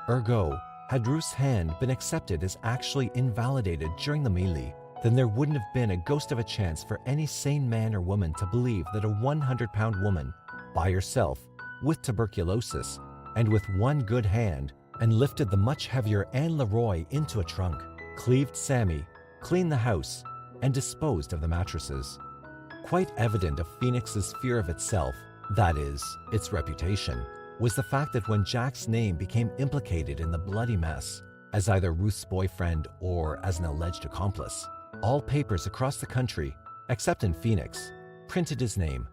Ergo, had Ruth's hand been accepted as actually invalidated during the melee, then there wouldn't have been a ghost of a chance for any sane man or woman to believe that a 100-pound woman, by herself, with tuberculosis, and with one good hand, and lifted the much heavier Anne LeRoi into a trunk, cleaved Sammy, cleaned the house, and disposed of the mattresses. Quite evident of Phoenix's fear of itself, that is, its reputation, was the fact that when Jack's name became implicated in the bloody mess, as either Ruth's boyfriend or as an alleged accomplice, all papers across the country, except in Phoenix, printed his name.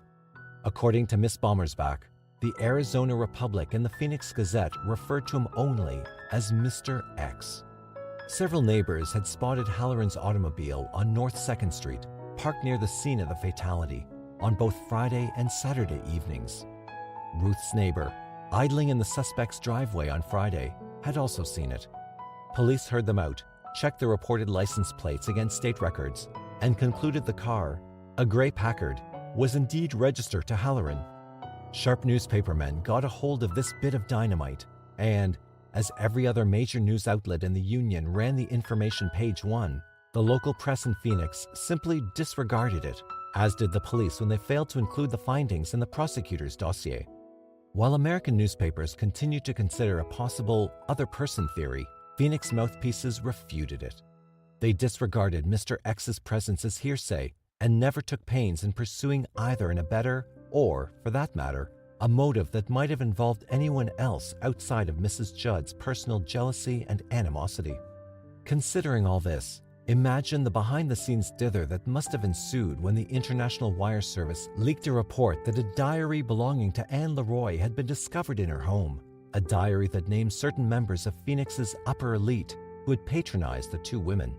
According to Miss Bommersbach, the Arizona Republic and the Phoenix Gazette referred to him only as Mr. X. Several neighbors had spotted Halloran's automobile on North 2nd Street, parked near the scene of the fatality, on both Friday and Saturday evenings. Ruth's neighbor, idling in the suspect's driveway on Friday, had also seen it. Police heard them out, checked the reported license plates against state records, and concluded the car, a gray Packard, was indeed registered to Halloran. Sharp newspapermen got a hold of this bit of dynamite, and, as every other major news outlet in the Union ran the information page 1, the local press in Phoenix simply disregarded it, as did the police when they failed to include the findings in the prosecutor's dossier. While American newspapers continued to consider a possible other person theory, Phoenix mouthpieces refuted it. They disregarded Mr. X's presence as hearsay and never took pains in pursuing either an abettor or, for that matter, a motive that might have involved anyone else outside of Mrs. Judd's personal jealousy and animosity. Considering all this, imagine the behind-the-scenes dither that must have ensued when the International Wire Service leaked a report that a diary belonging to Anne LeRoi had been discovered in her home, a diary that named certain members of Phoenix's upper elite who had patronized the 2 women.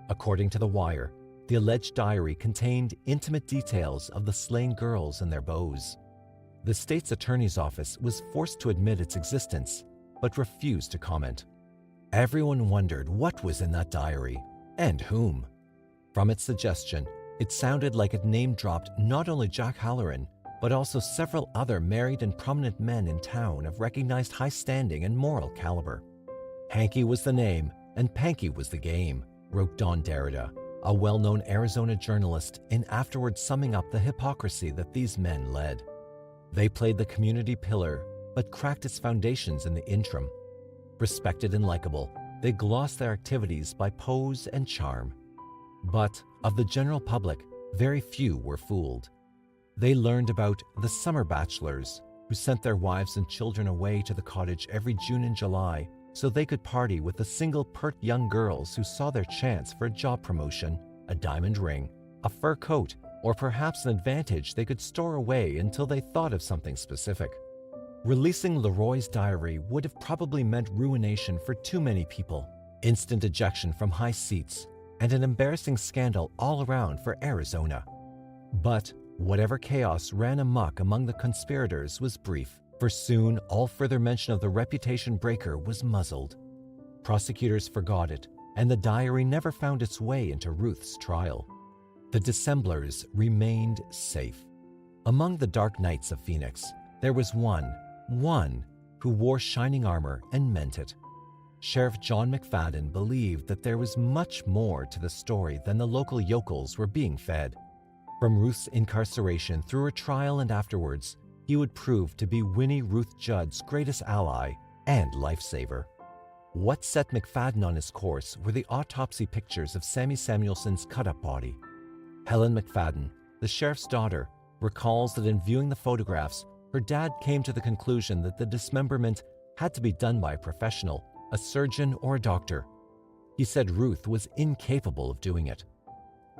According to the Wire, the alleged diary contained intimate details of the slain girls and their beaux. The state's attorney's office was forced to admit its existence, but refused to comment. Everyone wondered what was in that diary, and whom. From its suggestion, it sounded like it name-dropped not only Jack Halloran, but also several other married and prominent men in town of recognized high standing and moral caliber. Hanky was the name, and Panky was the game, wrote Don Derrida, a well-known Arizona journalist, in afterwards summing up the hypocrisy that these men led. They played the community pillar, but cracked its foundations in the interim. Respected and likable, they glossed their activities by pose and charm. But of the general public, very few were fooled. They learned about the summer bachelors who sent their wives and children away to the cottage every June and July so they could party with the single pert young girls who saw their chance for a job promotion, a diamond ring, a fur coat, or perhaps an advantage they could store away until they thought of something specific. Releasing LeRoi's diary would have probably meant ruination for too many people, instant ejection from high seats, and an embarrassing scandal all around for Arizona. But whatever chaos ran amok among the conspirators was brief, for soon all further mention of the reputation breaker was muzzled. Prosecutors forgot it, and the diary never found its way into Ruth's trial. The dissemblers remained safe. Among the dark knights of Phoenix, there was one who wore shining armor and meant it. Sheriff John McFadden believed that there was much more to the story than the local yokels were being fed. From Ruth's incarceration through her trial and afterwards, he would prove to be Winnie Ruth Judd's greatest ally and lifesaver. What set McFadden on his course were the autopsy pictures of Sammy Samuelson's cut-up body. Helen McFadden, the sheriff's daughter, recalls that in viewing the photographs, her dad came to the conclusion that the dismemberment had to be done by a professional, a surgeon or a doctor. He said Ruth was incapable of doing it.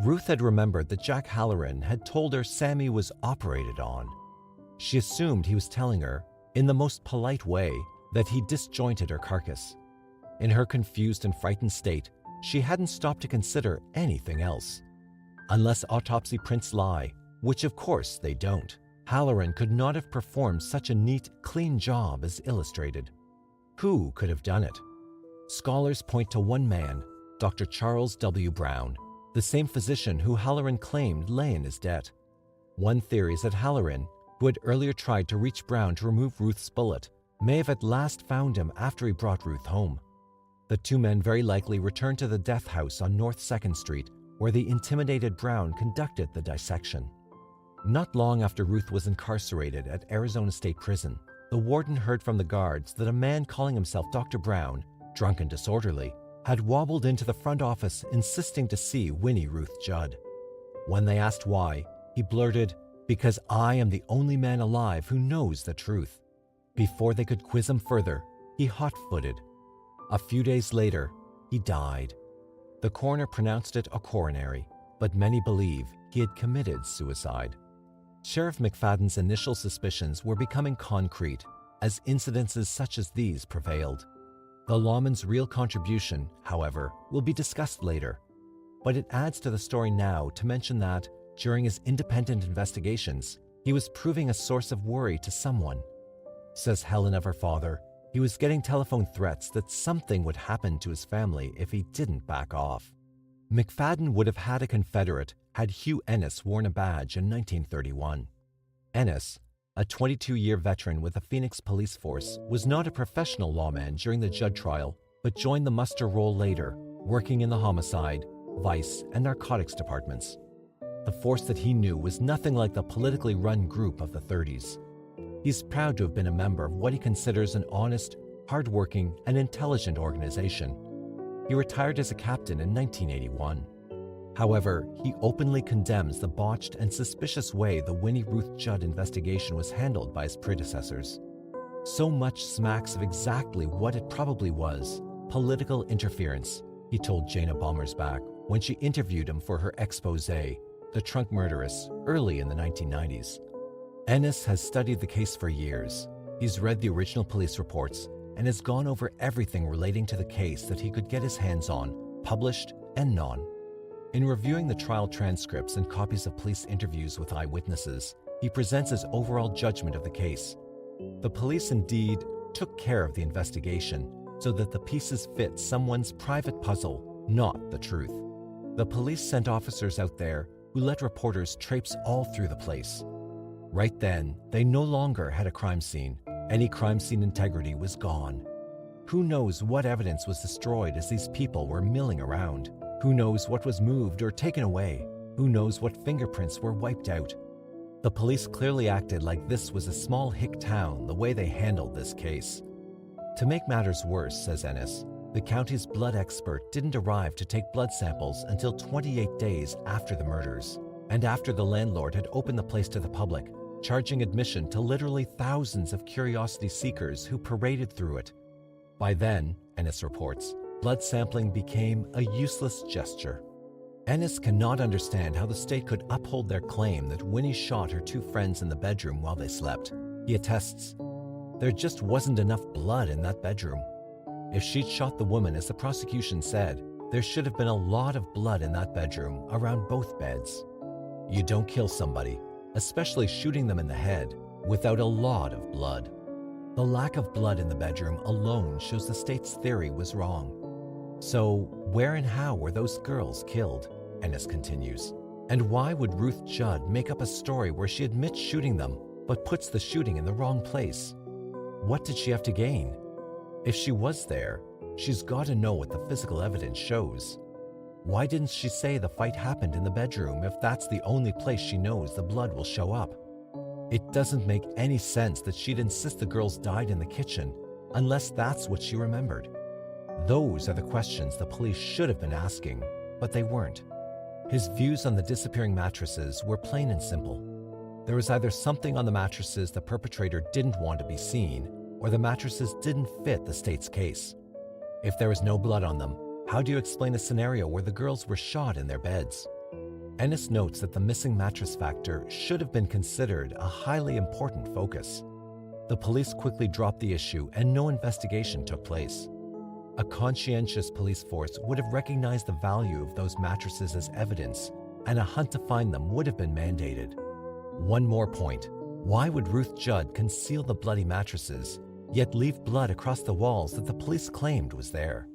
Ruth had remembered that Jack Halloran had told her Sammy was operated on. She assumed he was telling her, in the most polite way, that he disjointed her carcass. In her confused and frightened state, she hadn't stopped to consider anything else. Unless autopsy prints lie, which of course they don't, Halloran could not have performed such a neat, clean job as illustrated. Who could have done it? Scholars point to one man, Dr. Charles W. Brown, the same physician who Halloran claimed lay in his debt. One theory is that Halloran, who had earlier tried to reach Brown to remove Ruth's bullet, may have at last found him after he brought Ruth home. The two men very likely returned to the death house on North 2nd Street, where the intimidated Brown conducted the dissection. Not long after Ruth was incarcerated at Arizona State Prison, the warden heard from the guards that a man calling himself Dr. Brown, drunk and disorderly, had wobbled into the front office insisting to see Winnie Ruth Judd. When they asked why, he blurted, "Because I am the only man alive who knows the truth." Before they could quiz him further, he hot-footed. A few days later, he died. The coroner pronounced it a coronary, but many believe he had committed suicide. Sheriff McFadden's initial suspicions were becoming concrete as incidences such as these prevailed. The lawman's real contribution, however, will be discussed later, but it adds to the story now to mention that, during his independent investigations, he was proving a source of worry to someone. Says Helen of her father, he was getting telephone threats that something would happen to his family if he didn't back off. McFadden would have had a confederate had Hugh Ennis worn a badge in 1931. Ennis, a 22-year veteran with the Phoenix police force, was not a professional lawman during the Judd trial, but joined the muster roll later, working in the homicide, vice, and narcotics departments. The force that he knew was nothing like the politically run group of the 30s. He's proud to have been a member of what he considers an honest, hard-working, and intelligent organization. He retired as a captain in 1981. However, he openly condemns the botched and suspicious way the Winnie Ruth Judd investigation was handled by his predecessors. So much smacks of exactly what it probably was, political interference, he told Jana Bommersbach when she interviewed him for her exposé, The Trunk Murderess, early in the 1990s. Ennis has studied the case for years. He's read the original police reports and has gone over everything relating to the case that he could get his hands on, published and non. In reviewing the trial transcripts and copies of police interviews with eyewitnesses, he presents his overall judgment of the case. The police indeed took care of the investigation so that the pieces fit someone's private puzzle, not the truth. The police sent officers out there who let reporters traipse all through the place. Right then, they no longer had a crime scene. Any crime scene integrity was gone. Who knows what evidence was destroyed as these people were milling around? Who knows what was moved or taken away? Who knows what fingerprints were wiped out? The police clearly acted like this was a small hick town the way they handled this case. To make matters worse, says Ennis, the county's blood expert didn't arrive to take blood samples until 28 days after the murders, and after the landlord had opened the place to the public, charging admission to literally thousands of curiosity seekers who paraded through it. By then, Ennis reports, blood sampling became a useless gesture. Ennis cannot understand how the state could uphold their claim that Winnie shot her two friends in the bedroom while they slept. He attests, there just wasn't enough blood in that bedroom. If she'd shot the woman as the prosecution said, there should have been a lot of blood in that bedroom around both beds. You don't kill somebody, especially shooting them in the head, without a lot of blood. The lack of blood in the bedroom alone shows the state's theory was wrong. So, where and how were those girls killed? Ennis continues. And why would Ruth Judd make up a story where she admits shooting them, but puts the shooting in the wrong place? What did she have to gain? If she was there, she's got to know what the physical evidence shows. Why didn't she say the fight happened in the bedroom if that's the only place she knows the blood will show up? It doesn't make any sense that she'd insist the girls died in the kitchen, unless that's what she remembered. Those are the questions the police should have been asking, but they weren't. His views on the disappearing mattresses were plain and simple. There was either something on the mattresses the perpetrator didn't want to be seen, or the mattresses didn't fit the state's case. If there was no blood on them, how do you explain a scenario where the girls were shot in their beds? Ennis notes that the missing mattress factor should have been considered a highly important focus. The police quickly dropped the issue and no investigation took place. A conscientious police force would have recognized the value of those mattresses as evidence, and a hunt to find them would have been mandated. One more point. Why would Ruth Judd conceal the bloody mattresses, yet leave blood across the walls that the police claimed was there?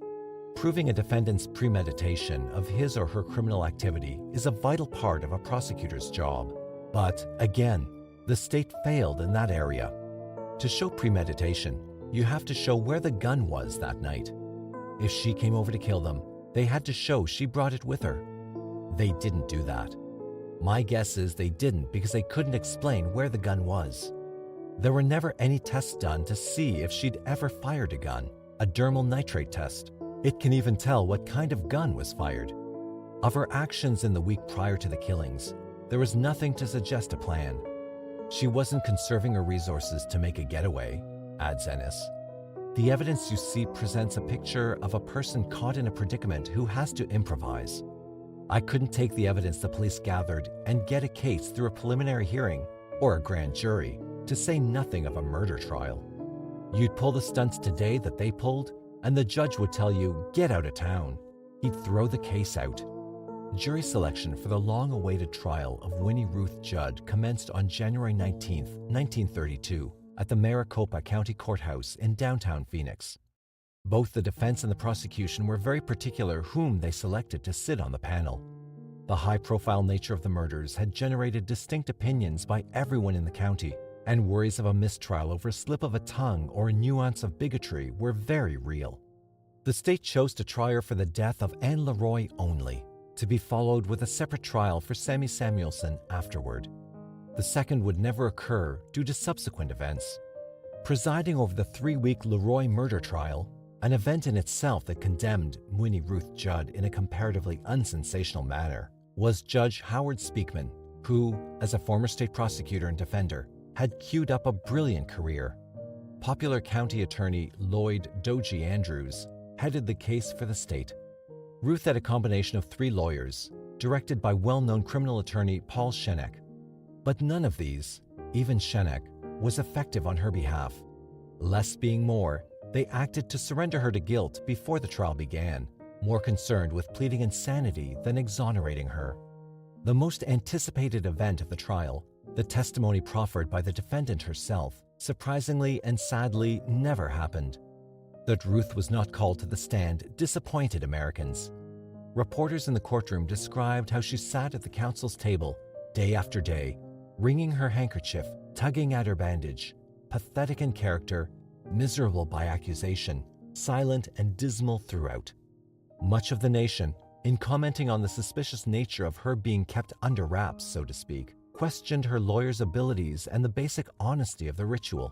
Proving a defendant's premeditation of his or her criminal activity is a vital part of a prosecutor's job. But, again, the state failed in that area. To show premeditation, you have to show where the gun was that night. If she came over to kill them, they had to show she brought it with her. They didn't do that. My guess is they didn't because they couldn't explain where the gun was. There were never any tests done to see if she'd ever fired a gun, a dermal nitrate test. It can even tell what kind of gun was fired. Of her actions in the week prior to the killings, there was nothing to suggest a plan. She wasn't conserving her resources to make a getaway, adds Ennis. The evidence you see presents a picture of a person caught in a predicament who has to improvise. I couldn't take the evidence the police gathered and get a case through a preliminary hearing or a grand jury, to say nothing of a murder trial. You'd pull the stunts today that they pulled, and the judge would tell you, get out of town. He'd throw the case out. Jury selection for the long-awaited trial of Winnie Ruth Judd commenced on January 19, 1932, at the Maricopa County Courthouse in downtown Phoenix. Both the defense and the prosecution were very particular whom they selected to sit on the panel. The high-profile nature of the murders had generated distinct opinions by everyone in the county, and worries of a mistrial over a slip of a tongue or a nuance of bigotry were very real. The state chose to try her for the death of LeRoi only, to be followed with a separate trial for Samuelson afterward. The second would never occur due to subsequent events. Presiding over the 3-week LeRoi murder trial, an event in itself that condemned Winnie Ruth Judd in a comparatively unsensational manner, was Judge Howard Speakman, who, as a former state prosecutor and defender, had queued up a brilliant career. Popular county attorney Lloyd Doji Andrews headed the case for the state. Ruth had a combination of 3 lawyers, directed by well-known criminal attorney Paul Shenek. But none of these, even Shenek, was effective on her behalf. Less being more, they acted to surrender her to guilt before the trial began, more concerned with pleading insanity than exonerating her. The most anticipated event of the trial, the testimony proffered by the defendant herself, surprisingly and sadly never happened. That Ruth was not called to the stand disappointed Americans. Reporters in the courtroom described how she sat at the counsel's table day after day, wringing her handkerchief, tugging at her bandage, pathetic in character, miserable by accusation, silent and dismal throughout. Much of the nation, in commenting on the suspicious nature of her being kept under wraps, so to speak, questioned her lawyer's abilities and the basic honesty of the ritual.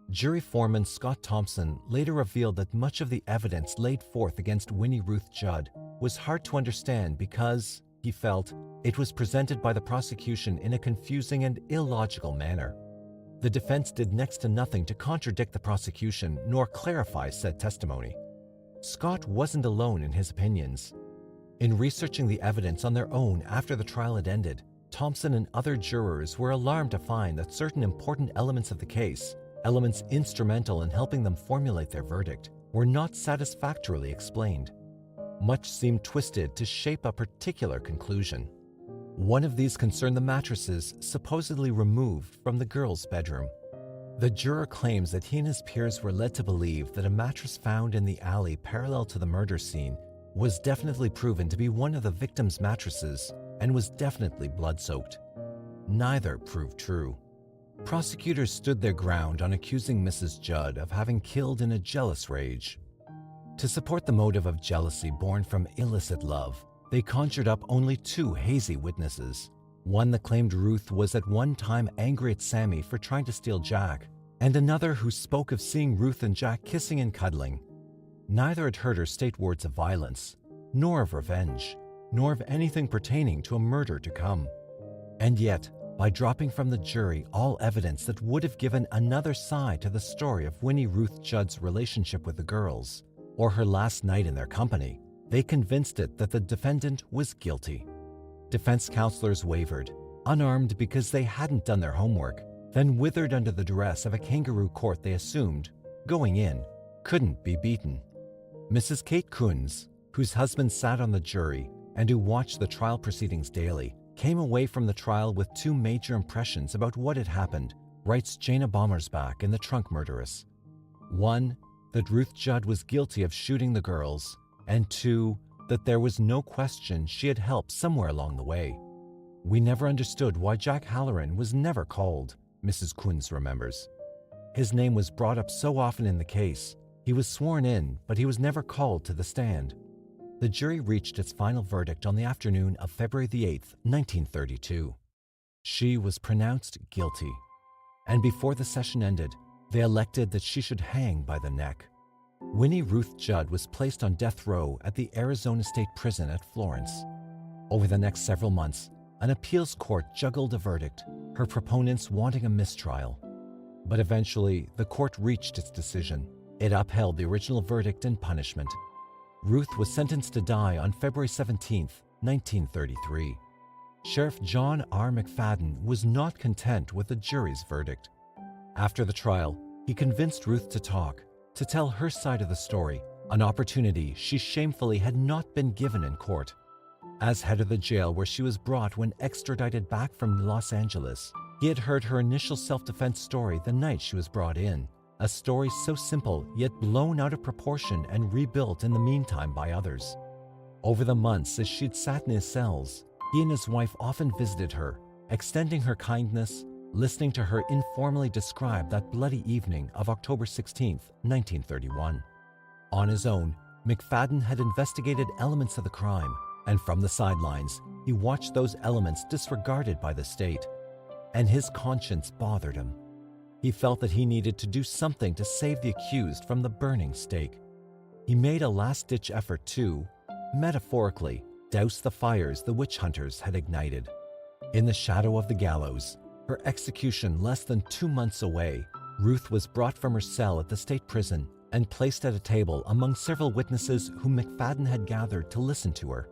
Jury foreman Scott Thompson later revealed that much of the evidence laid forth against Winnie Ruth Judd was hard to understand because, he felt, it was presented by the prosecution in a confusing and illogical manner. The defense did next to nothing to contradict the prosecution nor clarify said testimony. Scott wasn't alone in his opinions. In researching the evidence on their own after the trial had ended, Thompson and other jurors were alarmed to find that certain important elements of the case, elements instrumental in helping them formulate their verdict, were not satisfactorily explained. Much seemed twisted to shape a particular conclusion. One of these concerned the mattresses supposedly removed from the girls' bedroom. The juror claims that he and his peers were led to believe that a mattress found in the alley parallel to the murder scene was definitely proven to be one of the victim's mattresses and was definitely blood-soaked. Neither proved true. Prosecutors stood their ground on accusing Mrs. Judd of having killed in a jealous rage. To support the motive of jealousy born from illicit love, they conjured up only two hazy witnesses. One that claimed Ruth was at one time angry at Sammy for trying to steal Jack, and another who spoke of seeing Ruth and Jack kissing and cuddling. Neither had heard her state words of violence, nor of revenge, nor of anything pertaining to a murder to come. And yet, by dropping from the jury all evidence that would have given another side to the story of Winnie Ruth Judd's relationship with the girls, or her last night in their company, they convinced it that the defendant was guilty. Defense counselors wavered, unarmed because they hadn't done their homework, then withered under the duress of a kangaroo court they assumed, going in, couldn't be beaten. Mrs. Kate Kunz, whose husband sat on the jury and who watched the trial proceedings daily, came away from the trial with two major impressions about what had happened, writes Jana Bommersbach in The Trunk Murderess. One, that Ruth Judd was guilty of shooting the girls, and two, that there was no question she had helped somewhere along the way. We never understood why Jack Halloran was never called, Mrs. Kunz remembers. His name was brought up so often in the case. He was sworn in, but he was never called to the stand. The jury reached its final verdict on the afternoon of February the 8th, 1932. She was pronounced guilty, and before the session ended, they elected that she should hang by the neck. Winnie Ruth Judd was placed on death row at the Arizona State Prison at Florence. Over the next several months, an appeals court juggled a verdict, her proponents wanting a mistrial. But eventually, the court reached its decision. It upheld the original verdict and punishment. Ruth was sentenced to die on February 17, 1933. Sheriff John R. McFadden was not content with the jury's verdict. After the trial, he convinced Ruth to talk, to tell her side of the story, an opportunity she shamefully had not been given in court. As head of the jail where she was brought when extradited back from Los Angeles, he had heard her initial self-defense story the night she was brought in, a story so simple yet blown out of proportion and rebuilt in the meantime by others. Over the months as she'd sat in his cells, he and his wife often visited her, extending her kindness, listening to her informally describe that bloody evening of October 16, 1931. On his own, McFadden had investigated elements of the crime, and from the sidelines, he watched those elements disregarded by the state. And his conscience bothered him. He felt that he needed to do something to save the accused from the burning stake. He made a last-ditch effort to, metaphorically, douse the fires the witch hunters had ignited. In the shadow of the gallows, her execution less than 2 months away, Ruth was brought from her cell at the state prison and placed at a table among several witnesses whom McFadden had gathered to listen to her.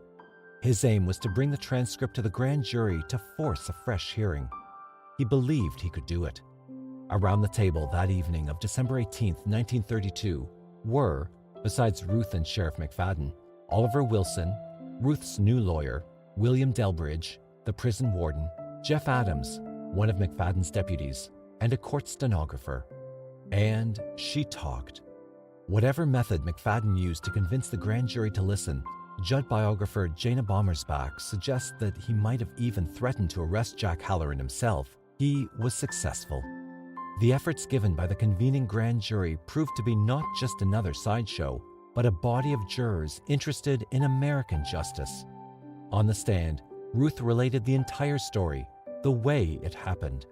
His aim was to bring the transcript to the grand jury to force a fresh hearing. He believed he could do it. Around the table that evening of December 18, 1932, were, besides Ruth and Sheriff McFadden, Oliver Wilson, Ruth's new lawyer, William Delbridge, the prison warden, Jeff Adams, one of McFadden's deputies, and a court stenographer. And she talked. Whatever method McFadden used to convince the grand jury to listen, Judd biographer Jana Bommersbach suggests that he might have even threatened to arrest Jack Halloran himself. He was successful. The efforts given by the convening grand jury proved to be not just another sideshow, but a body of jurors interested in American justice. On the stand, Ruth related the entire story, the way it happened.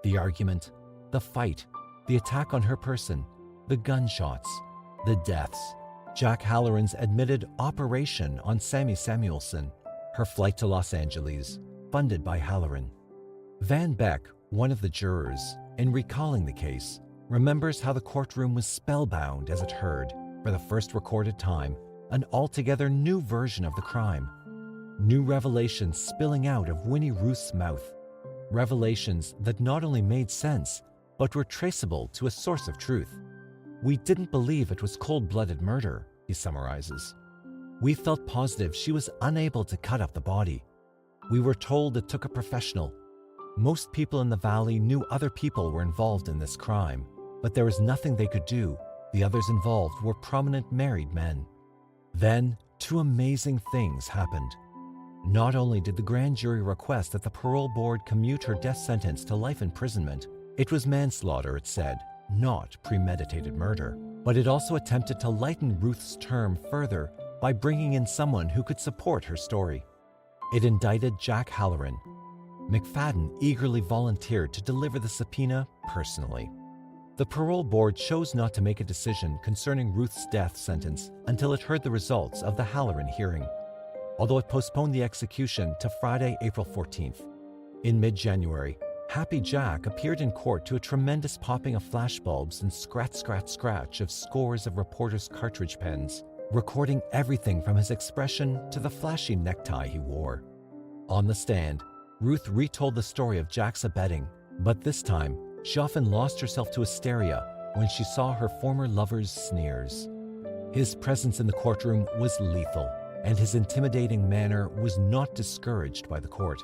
The argument, the fight, the attack on her person, the gunshots, the deaths, Jack Halloran's admitted operation on Sammy Samuelson, her flight to Los Angeles, funded by Halloran. Van Beck, one of the jurors, in recalling the case, remembers how the courtroom was spellbound as it heard, for the first recorded time, an altogether new version of the crime. New revelations spilling out of Winnie Ruth's mouth. Revelations that not only made sense, but were traceable to a source of truth. We didn't believe it was cold-blooded murder, he summarizes. We felt positive she was unable to cut up the body. We were told it took a professional. Most people in the valley knew other people were involved in this crime, but there was nothing they could do. The others involved were prominent married men. Then, two amazing things happened. Not only did the grand jury request that the parole board commute her death sentence to life imprisonment, it was manslaughter, it said, not premeditated murder, but it also attempted to lighten Ruth's term further by bringing in someone who could support her story. It indicted Jack Halloran. McFadden eagerly volunteered to deliver the subpoena personally. The parole board chose not to make a decision concerning Ruth's death sentence until it heard the results of the Halloran hearing, although it postponed the execution to Friday, April 14th. In mid-January, Happy Jack appeared in court to a tremendous popping of flashbulbs and scratch of scores of reporters' cartridge pens, recording everything from his expression to the flashy necktie he wore. On the stand, Ruth retold the story of Jack's abetting, but this time, she often lost herself to hysteria when she saw her former lover's sneers. His presence in the courtroom was lethal, and his intimidating manner was not discouraged by the court.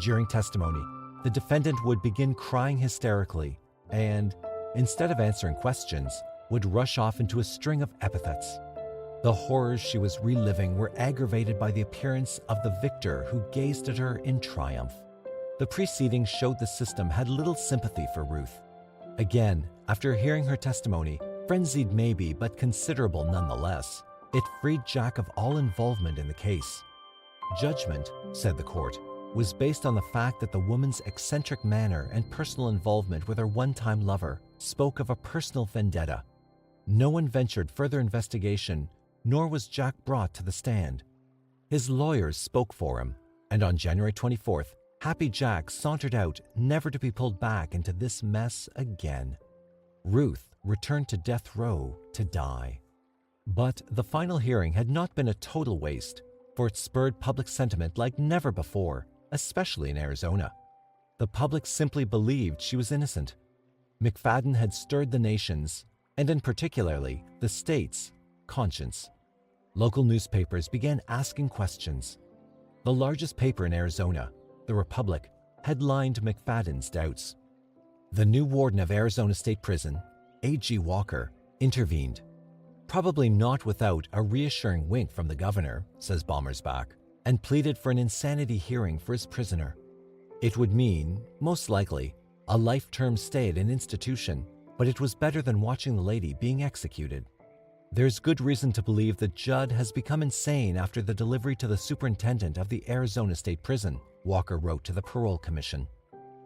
During testimony, the defendant would begin crying hysterically and, instead of answering questions, would rush off into a string of epithets. The horrors she was reliving were aggravated by the appearance of the victor who gazed at her in triumph. The proceedings showed the system had little sympathy for Ruth. Again, after hearing her testimony, frenzied maybe but considerable nonetheless, it freed Jack of all involvement in the case. Judgment, said the court, was based on the fact that the woman's eccentric manner and personal involvement with her one-time lover spoke of a personal vendetta. No one ventured further investigation, nor was Jack brought to the stand. His lawyers spoke for him, and on January 24th, Happy Jack sauntered out, never to be pulled back into this mess again. Ruth returned to death row to die. But the final hearing had not been a total waste, for it spurred public sentiment like never before, especially in Arizona. The public simply believed she was innocent. McFadden had stirred the nation's, and in particularly the state's, conscience. Local newspapers began asking questions. The largest paper in Arizona, The Republic, headlined McFadden's doubts. The new warden of Arizona State Prison, A.G. Walker, intervened. Probably not without a reassuring wink from the governor, says Bommersbach, and pleaded for an insanity hearing for his prisoner. It would mean, most likely, a life-term stay at an institution, but it was better than watching the lady being executed. There's good reason to believe that Judd has become insane after the delivery to the superintendent of the Arizona State Prison, Walker wrote to the Parole Commission.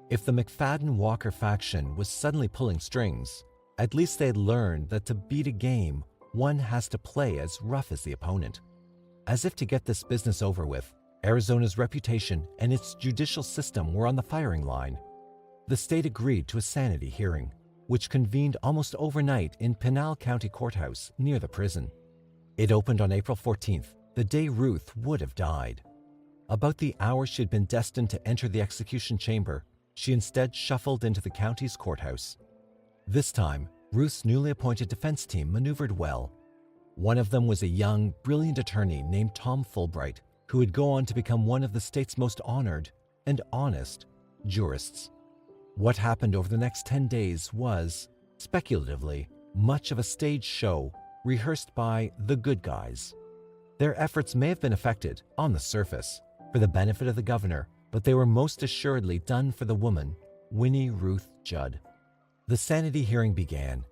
If the McFadden-Walker faction was suddenly pulling strings, at least they had learned that to beat a game, one has to play as rough as the opponent. As if to get this business over with, Arizona's reputation and its judicial system were on the firing line. The state agreed to a sanity hearing, which convened almost overnight in Pinal County Courthouse near the prison. It opened on April 14th, the day Ruth would have died. About the hour she had been destined to enter the execution chamber, she instead shuffled into the county's courthouse. This time, Ruth's newly appointed defense team maneuvered well. One of them was a young, brilliant attorney named Tom Fulbright, who would go on to become one of the state's most honored and honest jurists. What happened over the next 10 days was, speculatively, much of a stage show rehearsed by the good guys. Their efforts may have been affected, on the surface, for the benefit of the governor, but they were most assuredly done for the woman, Winnie Ruth Judd. The sanity hearing began.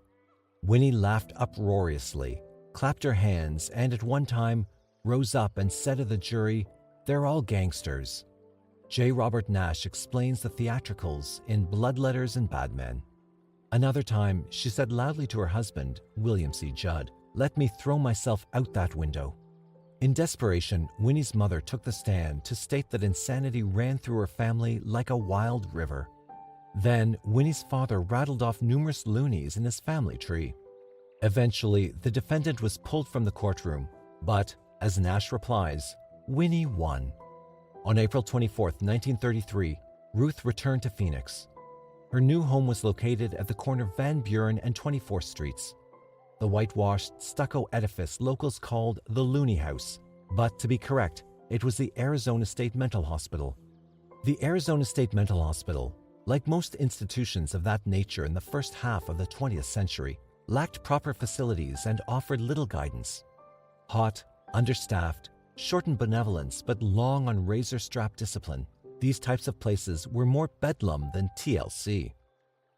Winnie laughed uproariously, clapped her hands, and at one time rose up and said of the jury, "They're all gangsters." J. Robert Nash explains the theatricals in Blood Letters and Bad Men. Another time, she said loudly to her husband, William C. Judd, "Let me throw myself out that window." In desperation, Winnie's mother took the stand to state that insanity ran through her family like a wild river. Then, Winnie's father rattled off numerous loonies in his family tree. Eventually, the defendant was pulled from the courtroom, but, as Nash replies, Winnie won. On April 24, 1933, Ruth returned to Phoenix. Her new home was located at the corner of Van Buren and 24th Streets. The whitewashed, stucco edifice locals called the Looney House, but to be correct, it was the Arizona State Mental Hospital. The Arizona State Mental Hospital, like most institutions of that nature in the first half of the 20th century, lacked proper facilities and offered little guidance. Hot, understaffed, short in benevolence but long on razor-strap discipline, these types of places were more bedlam than TLC.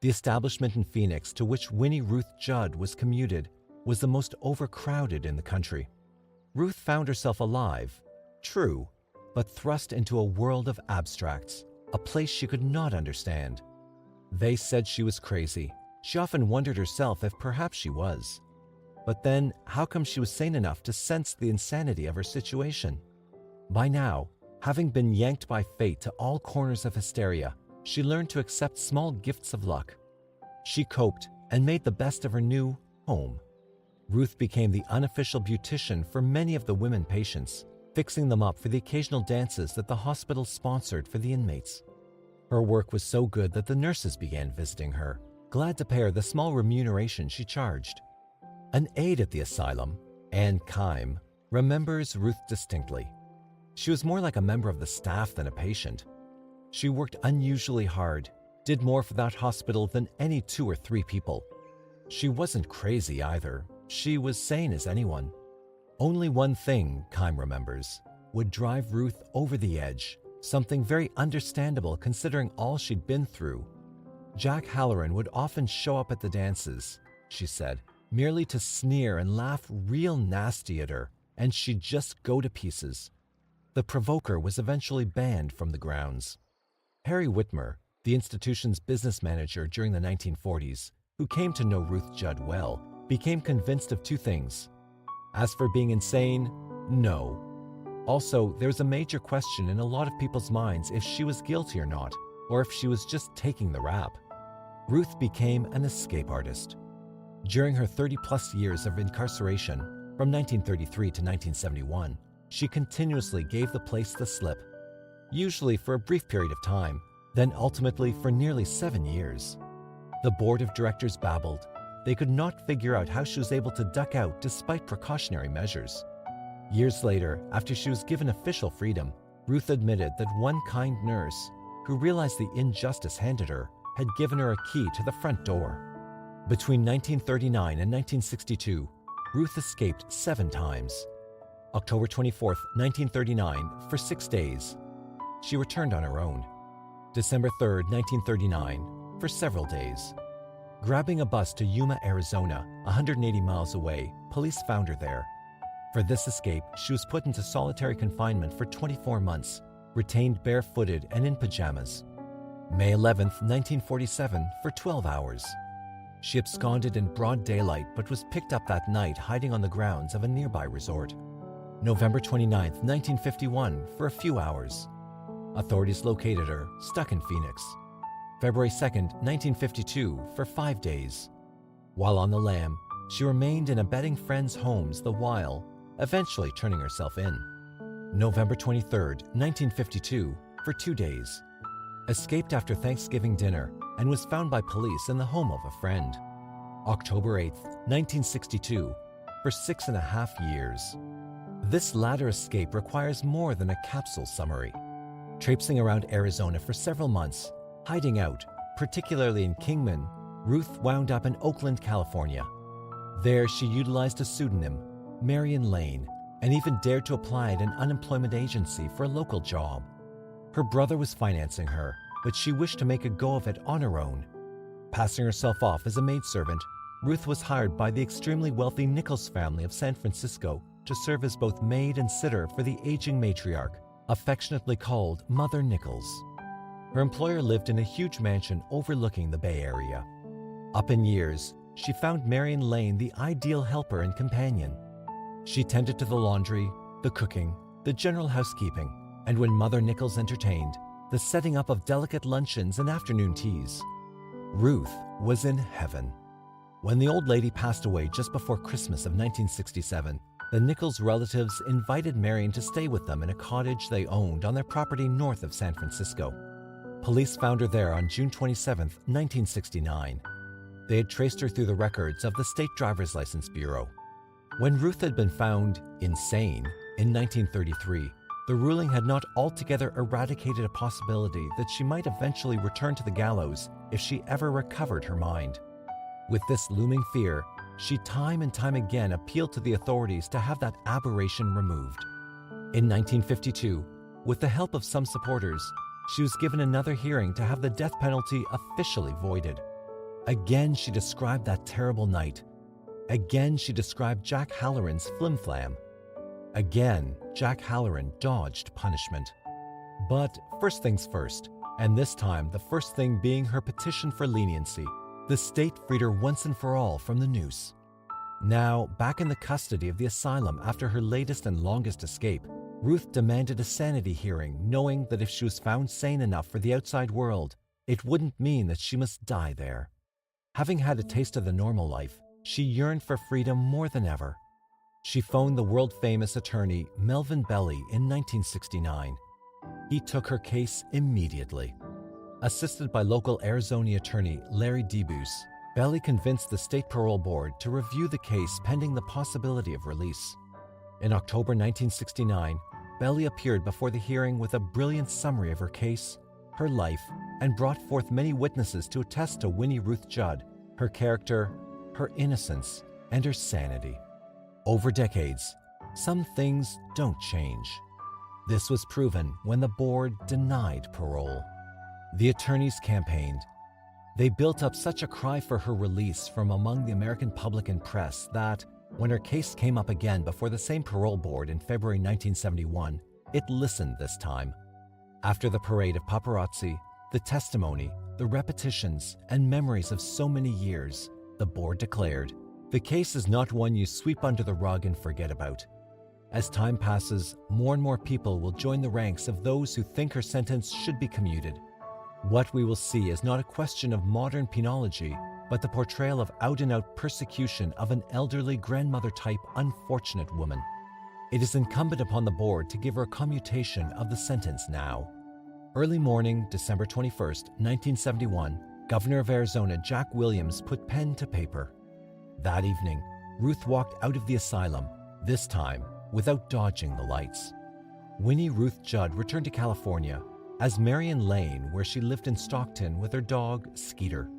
The establishment in Phoenix to which Winnie Ruth Judd was commuted was the most overcrowded in the country. Ruth found herself alive, true, but thrust into a world of abstracts, a place she could not understand. They said she was crazy. She often wondered herself if perhaps she was. But then, how come she was sane enough to sense the insanity of her situation? By now, having been yanked by fate to all corners of hysteria, she learned to accept small gifts of luck. She coped and made the best of her new home. Ruth became the unofficial beautician for many of the women patients, fixing them up for the occasional dances that the hospital sponsored for the inmates. Her work was so good that the nurses began visiting her, glad to pay her the small remuneration she charged. An aide at the asylum, Anne Kime, remembers Ruth distinctly. She was more like a member of the staff than a patient. She worked unusually hard, did more for that hospital than any 2 or 3 people. She wasn't crazy either. She was sane as anyone. Only one thing, Kime remembers, would drive Ruth over the edge, something very understandable considering all she'd been through. Jack Halloran would often show up at the dances, she said, merely to sneer and laugh real nasty at her, and she'd just go to pieces. The provoker was eventually banned from the grounds. Harry Whitmer, the institution's business manager during the 1940s, who came to know Ruth Judd well, became convinced of 2 things. As for being insane, no. Also, there was a major question in a lot of people's minds if she was guilty or not, or if she was just taking the rap. Ruth became an escape artist. During her 30-plus years of incarceration, from 1933 to 1971, she continuously gave the place the slip, usually for a brief period of time, then ultimately for nearly 7 years. The board of directors babbled. They could not figure out how she was able to duck out despite precautionary measures. Years later, after she was given official freedom, Ruth admitted that one kind nurse, who realized the injustice handed her, had given her a key to the front door. Between 1939 and 1962, Ruth escaped 7 times. October 24, 1939, for 6 days. She returned on her own. December 3, 1939, for several days. Grabbing a bus to Yuma, Arizona, 180 miles away, police found her there. For this escape, she was put into solitary confinement for 24 months, retained barefooted and in pajamas. May 11, 1947, for 12 hours. She absconded in broad daylight but was picked up that night hiding on the grounds of a nearby resort. November 29, 1951, for a few hours. Authorities located her, stuck in Phoenix. February 2, 1952, for 5 days. While on the lam, she remained in abetting friends' homes the while, eventually turning herself in. November 23, 1952, for 2 days. Escaped after Thanksgiving dinner and was found by police in the home of a friend. October 8, 1962, for 6.5 years. This latter escape requires more than a capsule summary. Traipsing around Arizona for several months, hiding out, particularly in Kingman, Ruth wound up in Oakland, California. There she utilized a pseudonym, Marian Lane, and even dared to apply at an unemployment agency for a local job. Her brother was financing her, but she wished to make a go of it on her own. Passing herself off as a maidservant, Ruth was hired by the extremely wealthy Nichols family of San Francisco to serve as both maid and sitter for the aging matriarch, affectionately called Mother Nichols. Her employer lived in a huge mansion overlooking the Bay Area. Up in years, she found Marian Lane the ideal helper and companion. She tended to the laundry, the cooking, the general housekeeping, and when Mother Nichols entertained, the setting up of delicate luncheons and afternoon teas. Ruth was in heaven. When the old lady passed away just before Christmas of 1967, the Nichols relatives invited Marian to stay with them in a cottage they owned on their property north of San Francisco. Police found her there on June 27, 1969. They had traced her through the records of the State Driver's License Bureau. When Ruth had been found insane in 1933, the ruling had not altogether eradicated a possibility that she might eventually return to the gallows if she ever recovered her mind. With this looming fear, she time and time again appealed to the authorities to have that aberration removed. In 1952, with the help of some supporters, she was given another hearing to have the death penalty officially voided. Again, she described that terrible night. Again, she described Jack Halloran's flim-flam. Again, Jack Halloran dodged punishment. But first things first, and this time the first thing being her petition for leniency. The state freed her once and for all from the noose. Now, back in the custody of the asylum after her latest and longest escape, Ruth demanded a sanity hearing, knowing that if she was found sane enough for the outside world, it wouldn't mean that she must die there. Having had a taste of the normal life, she yearned for freedom more than ever. She phoned the world-famous attorney Melvin Belly in 1969. He took her case immediately. Assisted by local Arizona attorney Larry DeBus, Belly convinced the state parole board to review the case pending the possibility of release. In October 1969, Belly appeared before the hearing with a brilliant summary of her case, her life, and brought forth many witnesses to attest to Winnie Ruth Judd, her character, her innocence, and her sanity. Over decades, some things don't change. This was proven when the board denied parole. The attorneys campaigned. They built up such a cry for her release from among the American public and press that, when her case came up again before the same parole board in February 1971, it listened this time. After the parade of paparazzi, the testimony, the repetitions, and memories of so many years, the board declared, "The case is not one you sweep under the rug and forget about." As time passes, more and more people will join the ranks of those who think her sentence should be commuted. What we will see is not a question of modern penology, but the portrayal of out-and-out persecution of an elderly grandmother-type unfortunate woman. It is incumbent upon the board to give her a commutation of the sentence now. Early morning, December 21st, 1971, Governor of Arizona Jack Williams put pen to paper. That evening, Ruth walked out of the asylum, this time without dodging the lights. Winnie Ruth Judd returned to California as Marian Lane, where she lived in Stockton with her dog, Skeeter.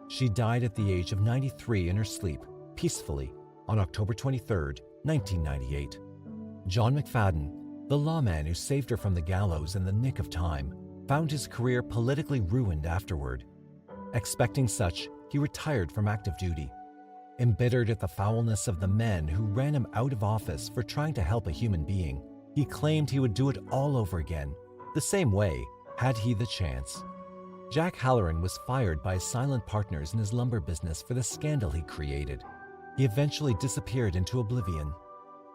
She died at the age of 93 in her sleep, peacefully, on October 23, 1998. John McFadden, the lawman who saved her from the gallows in the nick of time, found his career politically ruined afterward. Expecting such, he retired from active duty. Embittered at the foulness of the men who ran him out of office for trying to help a human being, he claimed he would do it all over again, the same way, had he the chance. Jack Halloran was fired by his silent partners in his lumber business for the scandal he created. He eventually disappeared into oblivion.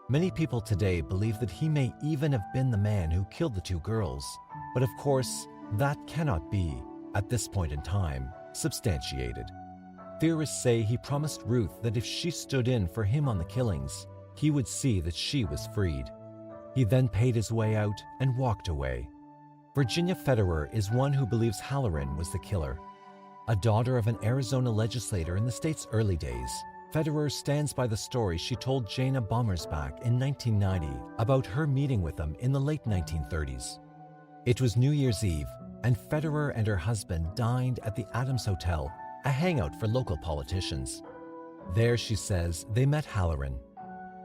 Many people today believe that he may even have been the man who killed the two girls, but of course, that cannot be, at this point in time, substantiated. Theorists say he promised Ruth that if she stood in for him on the killings, he would see that she was freed. He then paid his way out and walked away. Virginia Federer is one who believes Halloran was the killer. A daughter of an Arizona legislator in the state's early days, Federer stands by the story she told Jana Bommersbach in 1990 about her meeting with him in the late 1930s. It was New Year's Eve, and Federer and her husband dined at the Adams Hotel, a hangout for local politicians. There, she says, they met Halloran.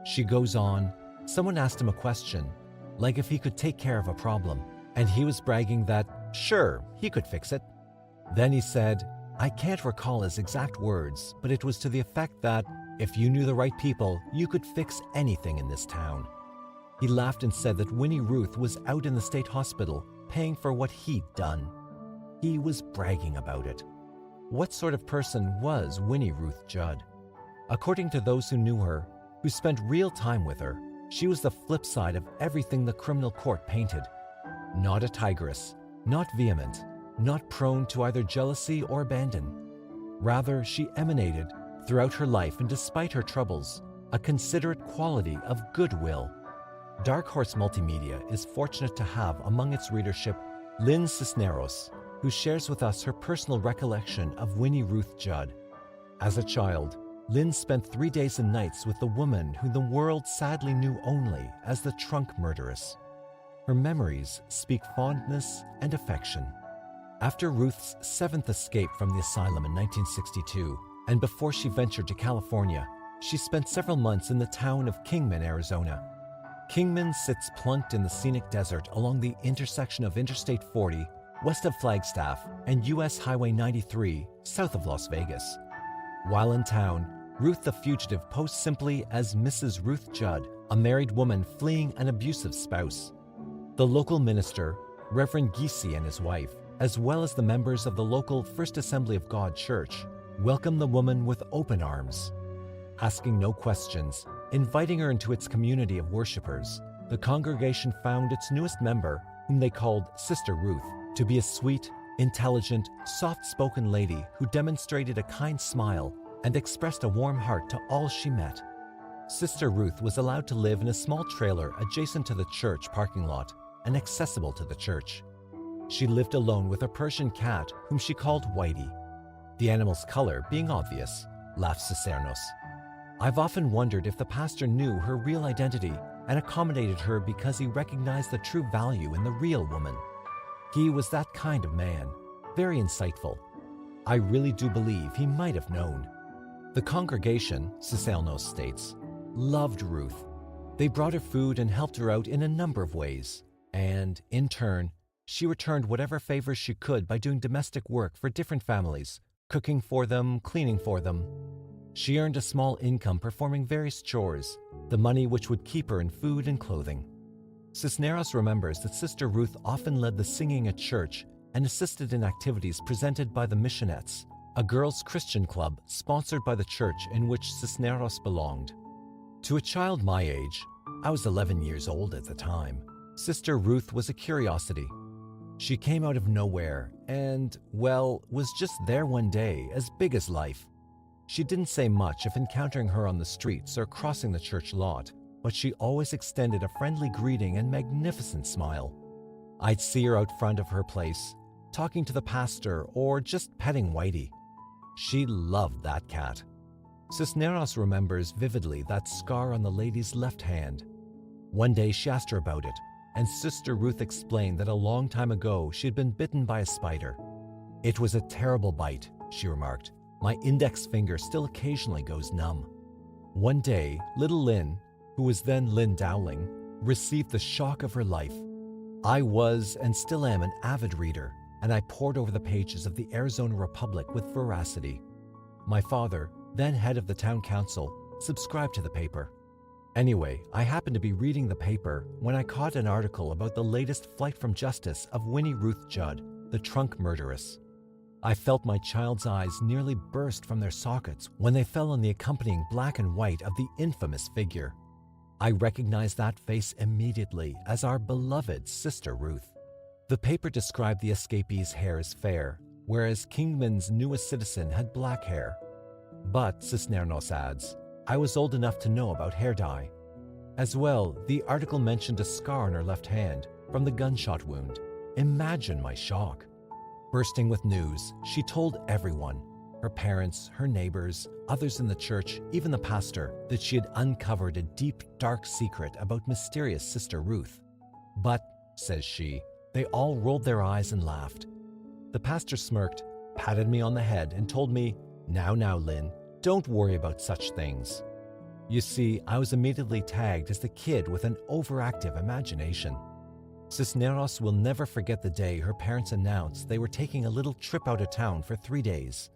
She goes on, someone asked him a question, like if he could take care of a problem, and he was bragging that, sure, he could fix it. Then he said, I can't recall his exact words, but it was to the effect that, if you knew the right people, you could fix anything in this town. He laughed and said that Winnie Ruth was out in the state hospital, paying for what he'd done. He was bragging about it. What sort of person was Winnie Ruth Judd? According to those who knew her, who spent real time with her, she was the flip side of everything the criminal court painted. Not a tigress, not vehement, not prone to either jealousy or abandon. Rather, she emanated, throughout her life and despite her troubles, a considerate quality of goodwill. Dark Horse Multimedia is fortunate to have among its readership Lynn Cisneros, who shares with us her personal recollection of Winnie Ruth Judd. As a child, Lynn spent 3 days and nights with the woman who the world sadly knew only as the trunk murderess. her memories speak fondness and affection. After Ruth's seventh escape from the asylum in 1962, and before she ventured to California, she spent several months in the town of Kingman, Arizona. Kingman sits plunked in the scenic desert along the intersection of Interstate 40, west of Flagstaff, and U.S. Highway 93, south of Las Vegas. While in town, Ruth the fugitive posts simply as Mrs. Ruth Judd, a married woman fleeing an abusive spouse. The local minister, Reverend Giese, and his wife, as well as the members of the local First Assembly of God Church, welcome the woman with open arms. Asking no questions, inviting her into its community of worshipers, the congregation found its newest member, whom they called Sister Ruth, to be a sweet, intelligent, soft-spoken lady who demonstrated a kind smile and expressed a warm heart to all she met. Sister Ruth was allowed to live in a small trailer adjacent to the church parking lot and accessible to the church. She lived alone with a Persian cat whom she called Whitey. The animal's color being obvious, laughs Cisneros. I've often wondered if the pastor knew her real identity and accommodated her because he recognized the true value in the real woman. He was that kind of man, very insightful. I really do believe he might have known. The congregation, Cisneros states, loved Ruth. They brought her food and helped her out in a number of ways, and, in turn, she returned whatever favors she could by doing domestic work for different families, cooking for them, cleaning for them. She earned a small income performing various chores, the money which would keep her in food and clothing. Cisneros remembers that Sister Ruth often led the singing at church and assisted in activities presented by the Missionettes, a girls' Christian club sponsored by the church in which Cisneros belonged. To a child my age, I was 11 years old at the time, Sister Ruth was a curiosity. She came out of nowhere and, well, was just there one day, as big as life. She didn't say much if encountering her on the streets or crossing the church lot, but she always extended a friendly greeting and magnificent smile. I'd see her out front of her place, talking to the pastor or just petting Whitey. She loved that cat. Cisneros remembers vividly that scar on the lady's left hand. One day she asked her about it, and Sister Ruth explained that a long time ago she had been bitten by a spider. It was a terrible bite, she remarked. My index finger still occasionally goes numb. One day, little Lynn, who was then Lynn Dowling, received the shock of her life. I was and still am an avid reader, and I pored over the pages of the Arizona Republic with voracity. My father, then head of the town council, subscribed to the paper. Anyway, I happened to be reading the paper when I caught an article about the latest flight from justice of Winnie Ruth Judd, the trunk murderess. I felt my child's eyes nearly burst from their sockets when they fell on the accompanying black and white of the infamous figure. I recognized that face immediately as our beloved Sister Ruth. The paper described the escapee's hair as fair, whereas Kingman's newest citizen had black hair. But, Cisneros adds, I was old enough to know about hair dye. As well, the article mentioned a scar on her left hand from the gunshot wound. Imagine my shock. Bursting with news, she told everyone, her parents, her neighbors, others in the church, even the pastor, that she had uncovered a deep, dark secret about mysterious Sister Ruth. But, says she, they all rolled their eyes and laughed. The pastor smirked, patted me on the head, and told me, Now, Lynn, don't worry about such things. You see, I was immediately tagged as the kid with an overactive imagination. Cisneros will never forget the day her parents announced they were taking a little trip out of town for 3 days.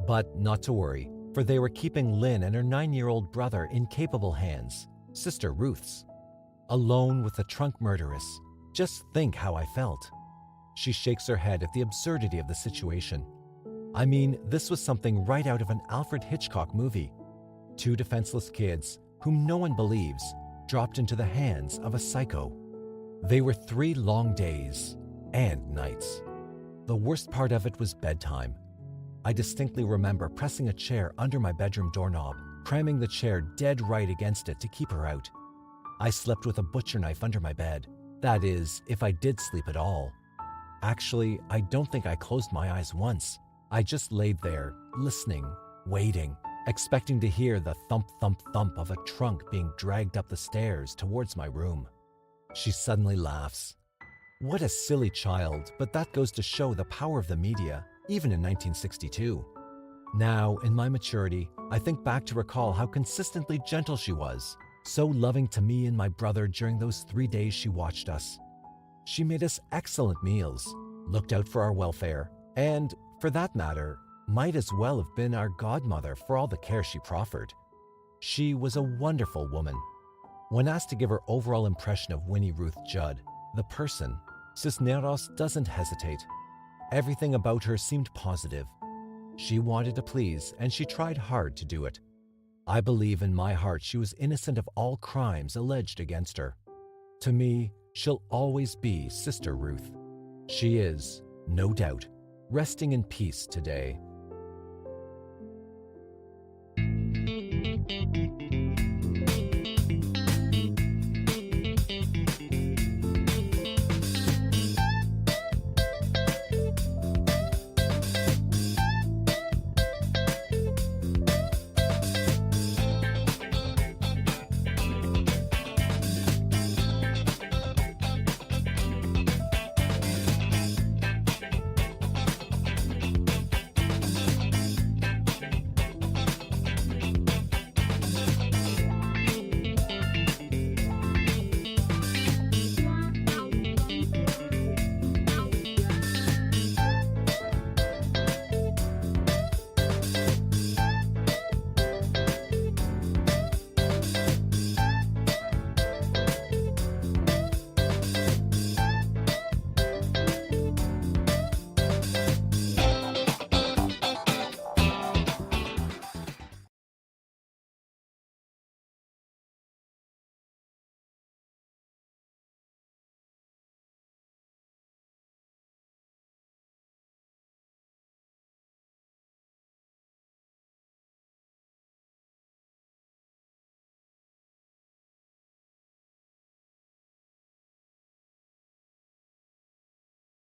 But not to worry, for they were keeping Lynn and her 9-year-old brother in capable hands, Sister Ruth's. Alone with the trunk murderess, just think how I felt. She shakes her head at the absurdity of the situation. I mean, this was something right out of an Alfred Hitchcock movie. 2 defenseless kids, whom no one believes, dropped into the hands of a psycho. They were 3 long days and nights. The worst part of it was bedtime. I distinctly remember pressing a chair under my bedroom doorknob, cramming the chair dead right against it to keep her out. I slept with a butcher knife under my bed. That is, if I did sleep at all. Actually, I don't think I closed my eyes once. I just laid there, listening, waiting, expecting to hear the thump, thump, thump of a trunk being dragged up the stairs towards my room. She suddenly laughs. What a silly child, but that goes to show the power of the media, even in 1962. Now, in my maturity, I think back to recall how consistently gentle she was, so loving to me and my brother during those 3 days she watched us. She made us excellent meals, looked out for our welfare, and, for that matter, might as well have been our godmother for all the care she proffered. She was a wonderful woman. When asked to give her overall impression of Winnie Ruth Judd, the person, Cisneros doesn't hesitate. Everything about her seemed positive. She wanted to please, and she tried hard to do it. I believe in my heart she was innocent of all crimes alleged against her. To me, she'll always be Sister Ruth. She is, no doubt, resting in peace today.